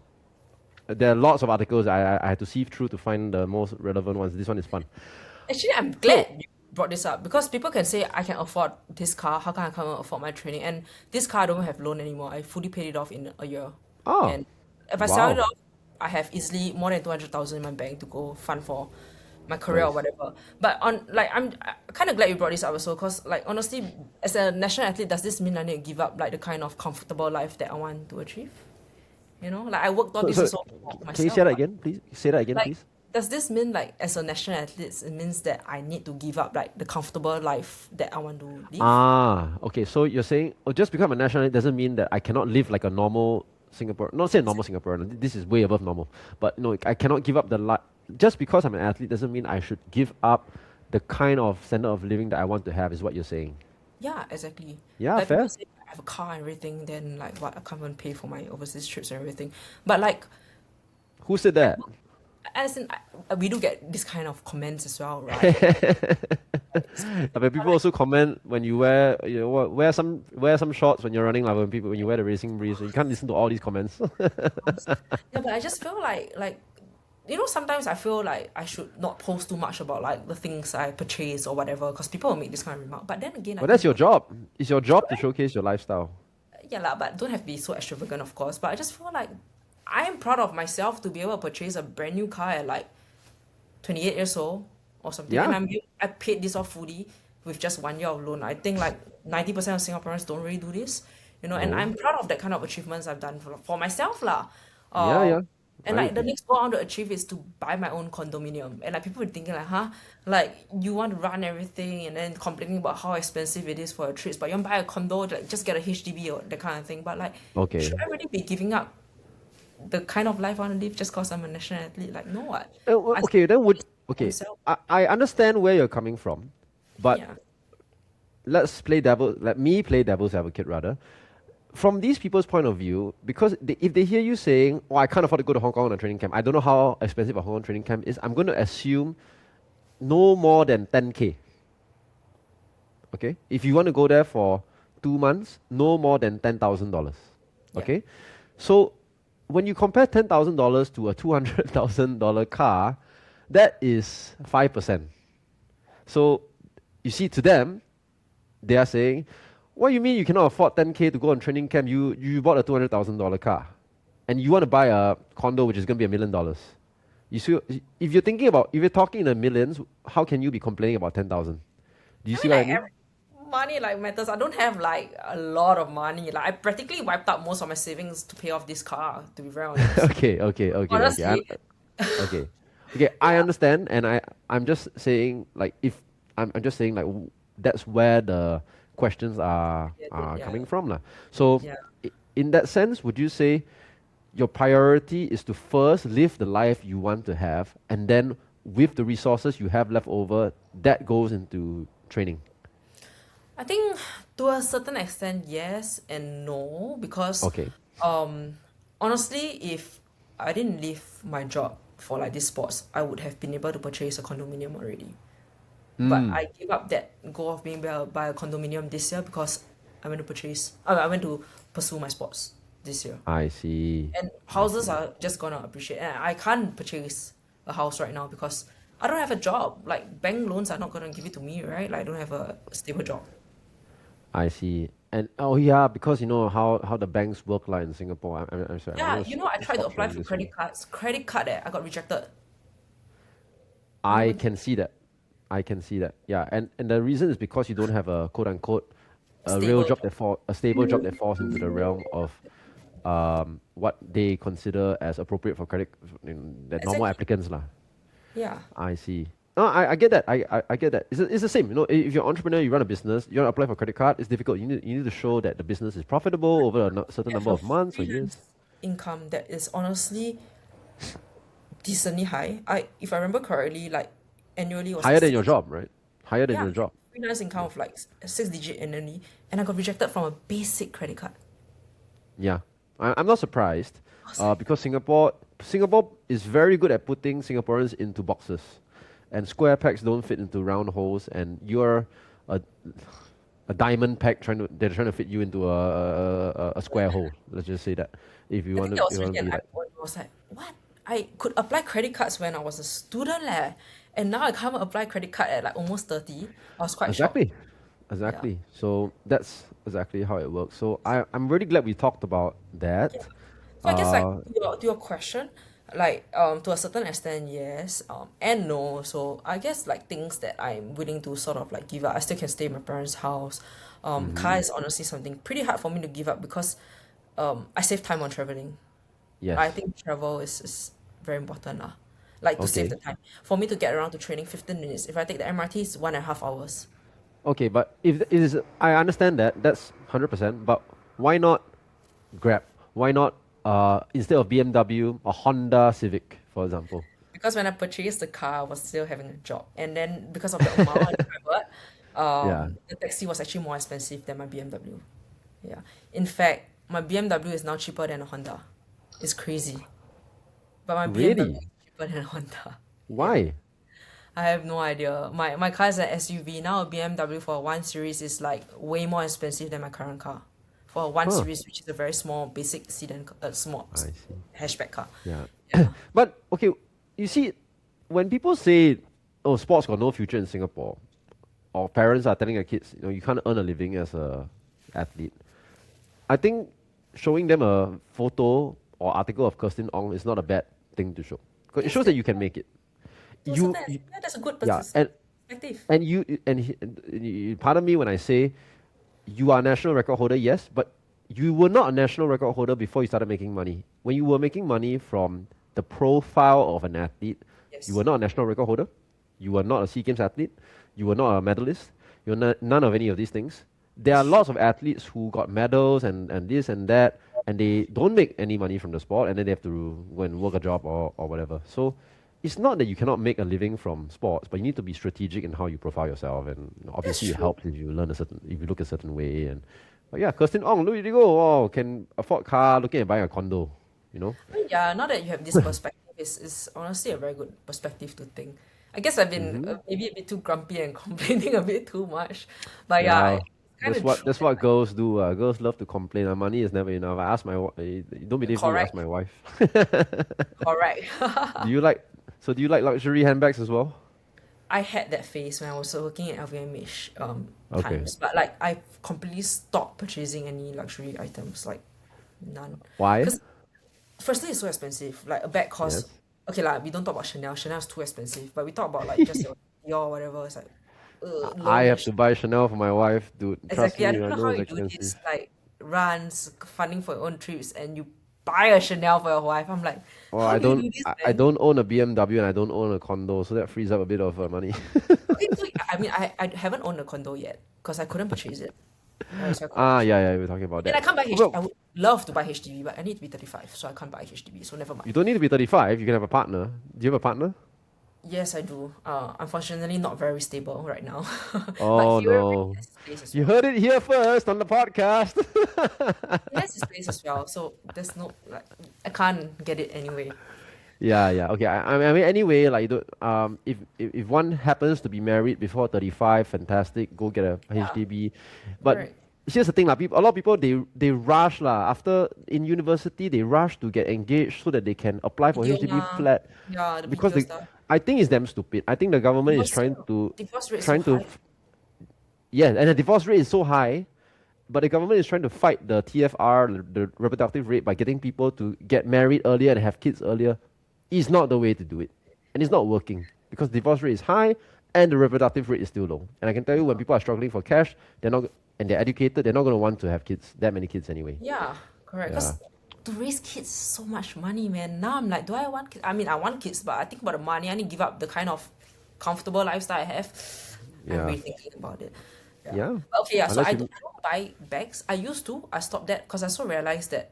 There are lots of articles I had to sieve through to find the most relevant ones. This one is fun.
Actually, I'm
So,
glad you brought this up because people can say I can afford this car. How come I can't afford my training? And this car I don't have loan anymore. I fully paid it off in a year.
oh,
And if I sell it
wow,
off, I have easily more than 200,000 in my bank to go fund for my career or
nice.
whatever. But I'm kind of glad you brought this up also because like honestly, as a national athlete, does this mean I need to give up like the kind of comfortable life that I want to achieve? Like I worked all
So,
this
so
also for
can you say
myself.
that again, please? Say that again,
Like,
please.
does this mean like as a national athlete, it means that I need to give up like the comfortable life that I want to live?
Ah, okay. So you're saying, oh, just become a national doesn't mean that I cannot live like a normal Singapore. Not say normal Singaporean. This is way above normal. But no, I cannot give up the life. Just because I'm an athlete doesn't mean I should give up the kind of standard of living that I want to have. Is what you're saying?
Yeah, exactly.
Yeah,
Like people
fair.
say I have a car and everything, then like what I can't even pay for my overseas trips and everything. But like
Who said that?
as in we do get this kind of comments as well, right?
But people
Like,
also comment when you wear, wear some shorts when you're running, like when you wear the racing briefs. You can't listen to all these comments.
yeah, but I just feel like sometimes I feel like I should not post too much about like the things I purchase or whatever because people will make this kind of remark. But then again, I
But that's
think
your job. It's your job to showcase your lifestyle.
yeah lah, but don't have to be so extravagant, of course. But I just feel like I am proud of myself to be able to purchase a brand new car at like 28 years old or something, and
Yeah.
I paid this off fully with just 1 year of loan. I think like 90% of Singaporeans don't really do this, and
No.
I'm proud of that kind of achievements I've done for myself lah.
Yeah,
Um,
yeah.
and
I
like the
agree.
next goal I want to achieve is to buy my own condominium. And like people are thinking like, huh, like you want to run everything and then complaining about how expensive it is for your trips, but you want to buy a condo, like just get a HDB or that kind of thing. But like, should
Okay.
I really be giving up the kind of life I want to live just because I'm a national athlete? Like, no, what?
Well,
I
okay, then would
for
okay.
myself.
I understand where you're coming from, but
Yeah.
let me play devil's advocate rather. From these people's point of view, because if they hear you saying, "Oh, I can't afford to go to Hong Kong on a training camp. I don't know how expensive a Hong Kong training camp is," I'm going to assume no more than 10K. Okay, if you want to go there for 2 months, no more than $10,000.
Yeah.
Okay, so when you compare $10,000 to a $200,000 car, that is 5%. So you see, to them, they are saying, "What do you mean you cannot afford 10K to go on training camp? You bought a $200,000 car, and you want to buy a condo which is going to be $1 million. You see, if you're talking in the millions, how can you be complaining about 10,000? Do you
I
see
mean,
what I
like,
mean?
money like matters. I don't have like a lot of money. Like, I practically wiped out most of my savings to pay off this car, to be very honest.
Okay, okay, okay, okay.
Honestly,
Okay, okay. I understand, and I'm just saying like if I'm just saying like that's where the questions are
yeah,
are
yeah,
coming from lah. So
yeah.
in that sense, would you say your priority is to first live the life you want to have, and then with the resources you have left over, that goes into training.
I think to a certain extent, yes and no, because
Okay.
um, honestly, if I didn't leave my job for like this sports, I would have been able to purchase a condominium already. But
Mm,
I gave up that goal of being able to buy a condominium this year because I went to pursue my sports this year.
I see.
And
I
houses
see.
are just gonna appreciate. And I can't purchase a house right now because I don't have a job. Like bank loans are not gonna give it to me, right? Like I don't have a stable job.
I see. And oh yeah, because you know how the banks work like in Singapore. I'm sorry. I'm
Yeah,
gonna
I tried to
stop
apply
sharing
for
this with you.
credit cards. Credit card, I got rejected.
I
Nobody
can see that. I can see that. Yeah, and the reason is because you don't have a quote unquote a real
stable
job
job.
a stable job that falls into the realm of what they consider as appropriate for credit the normal
Exactly.
applicants lah.
Yeah.
I see. No, I get that. I get that. It's the same. You know, if you're an entrepreneur, you run a business, you want to apply for credit card, it's difficult. You need to show that the business is profitable over a certain
Have
number
a
of months or years.
freelance income that is honestly decently high. If I remember correctly, like annually was like
Higher than your
six.
job, right? Higher than
Yeah,
your job.
freelance income of like 6 digit annually, and I got rejected from a basic credit card.
Yeah, I'm not surprised,
I was like,
because Singapore is very good at putting Singaporeans into boxes, and square pegs don't fit into round holes, and you're a, a diamond peg they're trying to fit you into a square hole. Let's just say that
I think that
if
was
you want
really
to
an
be
eye
that.
opener. I was like, what? I could apply credit cards when I was a student leh, and now I can't apply credit card at like almost 30. I was quite shocked.
Exactly,
Yeah.
exactly. So that's exactly how it works. So I'm really glad we talked about
Yeah.
that.
So I guess like
Uh,
to your question, like to a certain extent, yes, and no. So I guess like things that I'm willing to sort of like give up. I still can stay in my parents' house.
mhm.
Car is honestly something pretty hard for me to give up because I save time on traveling. I
Yes.
think travel is very important lah. Like to save
Okay.
the time. For me to get around to training 15 minutes. If I take the MRT, it's 1.5 hours.
Okay, but if it is, I understand that. That's 100%. But why not Grab? Why not instead of BMW, a Honda Civic, for example?
Because when I purchased the car, I was still having a job. And then because of the amount I traveled,
Yeah.
the taxi was actually more expensive than my BMW. Yeah. In fact, my BMW is now cheaper than a Honda. It's crazy. But my BMW
Really?
is cheaper than a Honda. Yeah.
Why?
I have no idea. My car is an SUV. Now a BMW for a 1 Series is like way more expensive than my current car. For a 1
Huh.
Series, which is a very small basic sedan, small
I see.
hatchback car.
Yeah.
Yeah.
But okay, you see, when people say, "Oh, sports got no future in Singapore," or parents are telling their kids, you can't earn a living as a athlete. I think showing them a photo or article of Kirstin Ong is not a bad thing to show. 'Cause it
Yes,
shows that you can make it.
to a
You,
certain
you
extent, yeah, that's a good
yeah,
perspective.
and you and pardon me when I say you are a national record holder, yes, but you were not a national record holder before you started making money. When you were making money from the profile of an athlete, you were
Yes.
not a national record holder. You were not a SEA Games athlete. You were not a medalist. You're none of any of these things. There are lots of athletes who got medals and this and that, and they don't make any money from the sport, and then they have to go and work a job or whatever. So it's not that you cannot make a living from sports, but you need to be strategic in how you profile yourself, and
That's
obviously it
true.
helps if you look a certain way. And but yeah, Kirstin Ong, look at you go. Oh, can afford car, looking at buying a condo. You know.
I mean, yeah, now that you have this perspective, is honestly a very good perspective to think. I guess I've been
Hmm.
maybe a bit too grumpy and complaining a bit too much, but yeah,
Yeah,
it's kind of true
that's
that
what girls do. Girls love to complain. Money is never enough. I ask you don't believe me? Ask
correct,
my wife.
correct.
do you like do you like luxury handbags as well?
I had that phase when I was working at LVMH
Okay.
times, but like I completely stopped purchasing any luxury items, like none.
Why?
Because firstly, it's so expensive. Like a bag costs.
Yes.
Okay, like we don't talk about Chanel. Chanel is too expensive. But we talk about like just your Dior or whatever. It's like low
I have to
range.
buy Chanel for my wife, dude. Trust
Exactly. I
me,
don't
I
know
know
how
it's
you do
expensive.
this. Like runs, funding for your own trips, and you buy a Chanel for your wife. I'm like,
Well,
how do you do this,
I
man?
don't own a BMW and I don't own a condo, so that frees up a bit of money.
Okay, so I mean, I haven't owned a condo yet because I couldn't purchase it. Right, so I can't
Ah,
actually.
yeah, we were talking about
And I
that.
can't buy
Well,
I would love to buy HDB, but I need to be 35, so I can't buy HDB. So never
you
mind.
don't need to be 35. You can have a partner. Do you have a partner?
Yes, I do. Unfortunately, not very stable right now. But
Oh
he already
no.
has his place as
You
well.
heard it here first on the podcast.
He has his place as well, so there's no like I can't get it anyway.
Yeah. Okay. I mean, anyway, like, you don't, if one happens to be married before 35, fantastic. Go get a
Yeah,
HDB. But
correct.
here's the thing, lah. People, a lot of people they rush, lah. After in university, they rush to get engaged so that they can apply for
BTO
HDB
mah.
flat
Yeah, the
because
BTO
they.
stuff.
I think it's damn stupid. I think the government is
Divorce, divorce rate is so
trying to
high.
yeah, and the divorce rate is so high. But the government is trying to fight the TFR, the reproductive rate, by getting people to get married earlier and have kids earlier. Is not the way to do it. And it's not working because divorce rate is high and the reproductive rate is still low. And I can tell you when people are struggling for cash, they're not and they're educated, they're not going to want to have kids, that many kids anyway.
Yeah, correct.
Yeah.
Because to raise kids is so much money, man. Now I'm like, do I want kids? I mean, I want kids, but I think about the money. I need to give up the kind of comfortable lifestyle I have. I'm
Yeah.
really thinking about it. Yeah.
Yeah.
But okay, yeah. So
Unless you
I don't buy bags. I used to. I stopped that because I also realized that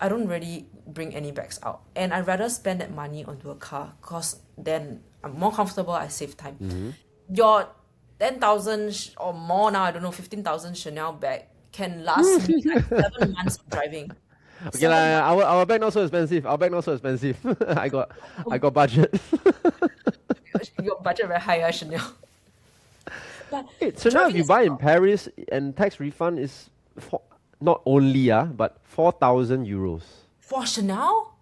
I don't really bring any bags out, and I'd rather spend that money onto a car because then I'm more comfortable. I save time. Your 10,000 or more now, I don't know, 15,000 Chanel bag can last me like 7 months of driving.
Okay,
7 months.
our bag not so expensive. Our bag not so expensive. I got budget.
Your budget very high, Chanel. But
Hey, so now if
driving
you
is
buy in
not
Paris and tax refund is not only but 4,000 euros.
for Chanel.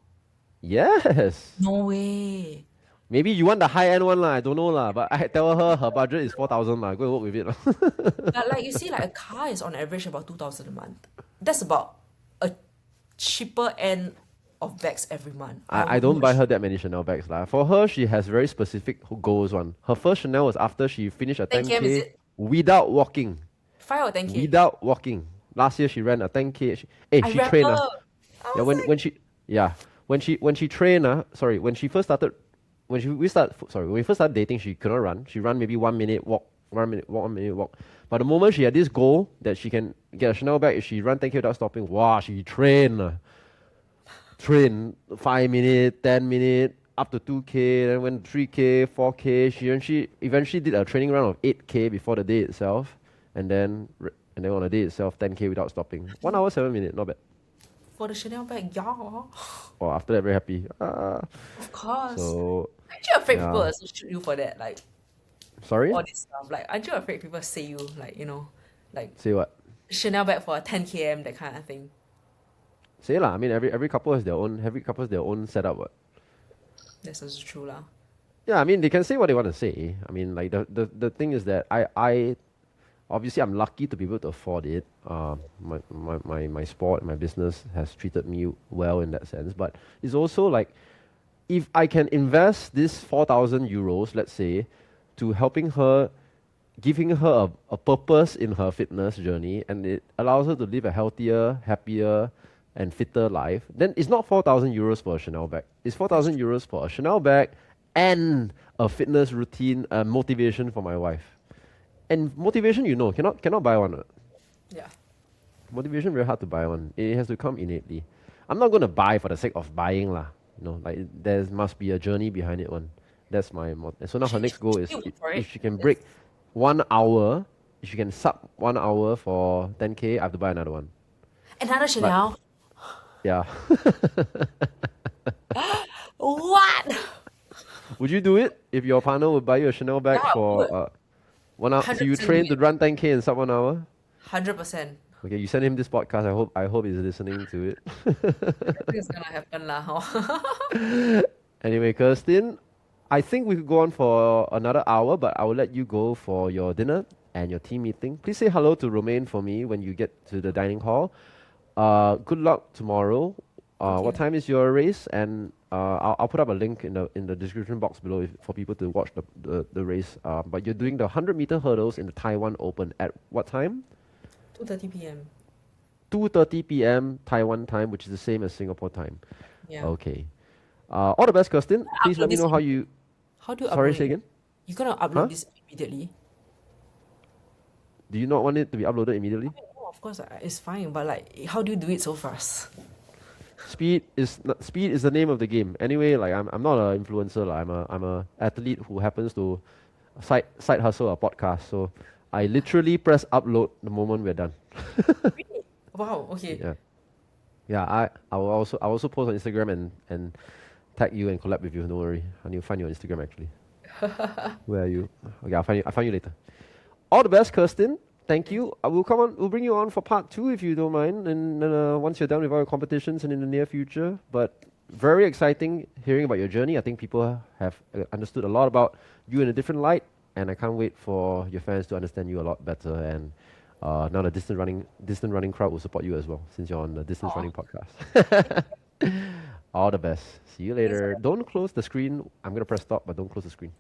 Yes.
No way.
Maybe you want the high end one lah. I don't know lah. But I tell her budget is 4,000 lah. Go and work with it lah.
But like you see, like a car is on average about 2,000 a month. That's about a cheaper end of bags every month.
I don't buy her that many Chanel bags lah. For her, she has very specific goals one. Her first Chanel was after she finished a
10K, is
10K
it?
without walking.
5 or 10K.
Without walking. Last year she ran a 10K.
I
She trained.
remember. I
Yeah,
was like,
when she trained, sorry, when she first started, when we first started dating, she couldn't run. She ran maybe 1 minute walk, 1 minute walk, 1 minute walk. But the moment she had this goal that she can get a Chanel bag if she run 10K without stopping, wow, she trained. Train 5 minute, 10 minute, up to 2K, then went 3K, 4K. She eventually did a training run of 8K before the day itself, and then on the day itself 10K without stopping. 1 hour 7 minutes, not bad.
for the Chanel bag, yeah.
Oh, after that very happy.
Of course.
So
Aren't you afraid people
yeah.
also shoot you for that? Like
Sorry?
all this stuff. Like aren't you afraid people say you like, like
Say what?
Chanel bag for a 10 km, that kind of thing?
Say lah. I mean every couple has their own setup. What?
That's also true lah.
Yeah, I mean they can say what they want to say. I mean like the thing is that I obviously I'm lucky to be able to afford it. My sport, my business has treated me well in that sense. But it's also like if I can invest this 4,000 euros, let's say, to helping her, giving her a purpose in her fitness journey, and it allows her to live a healthier, happier, and fitter life, then it's not 4,000 euros for a Chanel bag. It's 4,000 euros for a Chanel bag and a fitness routine, motivation for my wife. And motivation, cannot buy one.
Yeah.
Motivation very hard to buy one. It has to come innately. I'm not going to buy for the sake of buying lah. Like there must be a journey behind it one. That's my so now her next goal is if she can break 1 hour, if she can sub 1 hour for 10K, I have to buy another one.
Another Chanel.
Yeah.
What?
Would you do it if your partner would buy you a Chanel bag
Yeah, I would.
for 1 hour? So you
100%
train
do
to run 10K in sub 1 hour?
100%.
Okay, you send him this podcast. I hope he's listening to it.
I think it's gonna happen lah. Hor.
Anyway, Kirstin, I think we could go on for another hour, but I will let you go for your dinner and your team meeting. Please say hello to Romaine for me when you get to the dining hall. Good luck tomorrow. What time is your race? And I'll put up a link in the description box below for people to watch the race. But you're doing the 100-meter hurdles in the Taiwan Open at what time?
2:30 p.m.
2:30 p.m. Taiwan time, which is the same as Singapore time.
Yeah.
Okay. All the best, Kirstin. Please
Upload
let me
this
know how you.
How do you
Sorry,
upload
say
it?
again.
You're gonna upload
Huh?
this immediately?
Do you not want it to be uploaded immediately?
of course, it's fine, but like, how do you do it so fast?
Speed is the name of the game. Anyway, like I'm not an influencer. Like, I'm a athlete who happens to side hustle a podcast. So I literally press upload the moment we're done.
Really? Wow, okay.
Yeah. Yeah, I will also post on Instagram and tag you and collab with you. Don't worry. I need to find you on Instagram actually. Where are you? Okay, I'll find you later. All the best, Kirsten. Thank
Thank you.
you. I will come on. We'll bring you on for part two if you don't mind, and once you're done with all your competitions and in the near future. But very exciting hearing about your journey. I think people have understood a lot about you in a different light, and I can't wait for your fans to understand you a lot better. And now the distant running crowd will support you as well, since you're on the distance
Aw,
running podcast. All the best. See you
thanks.
later. Don't close the screen. I'm gonna press stop, but don't close the screen.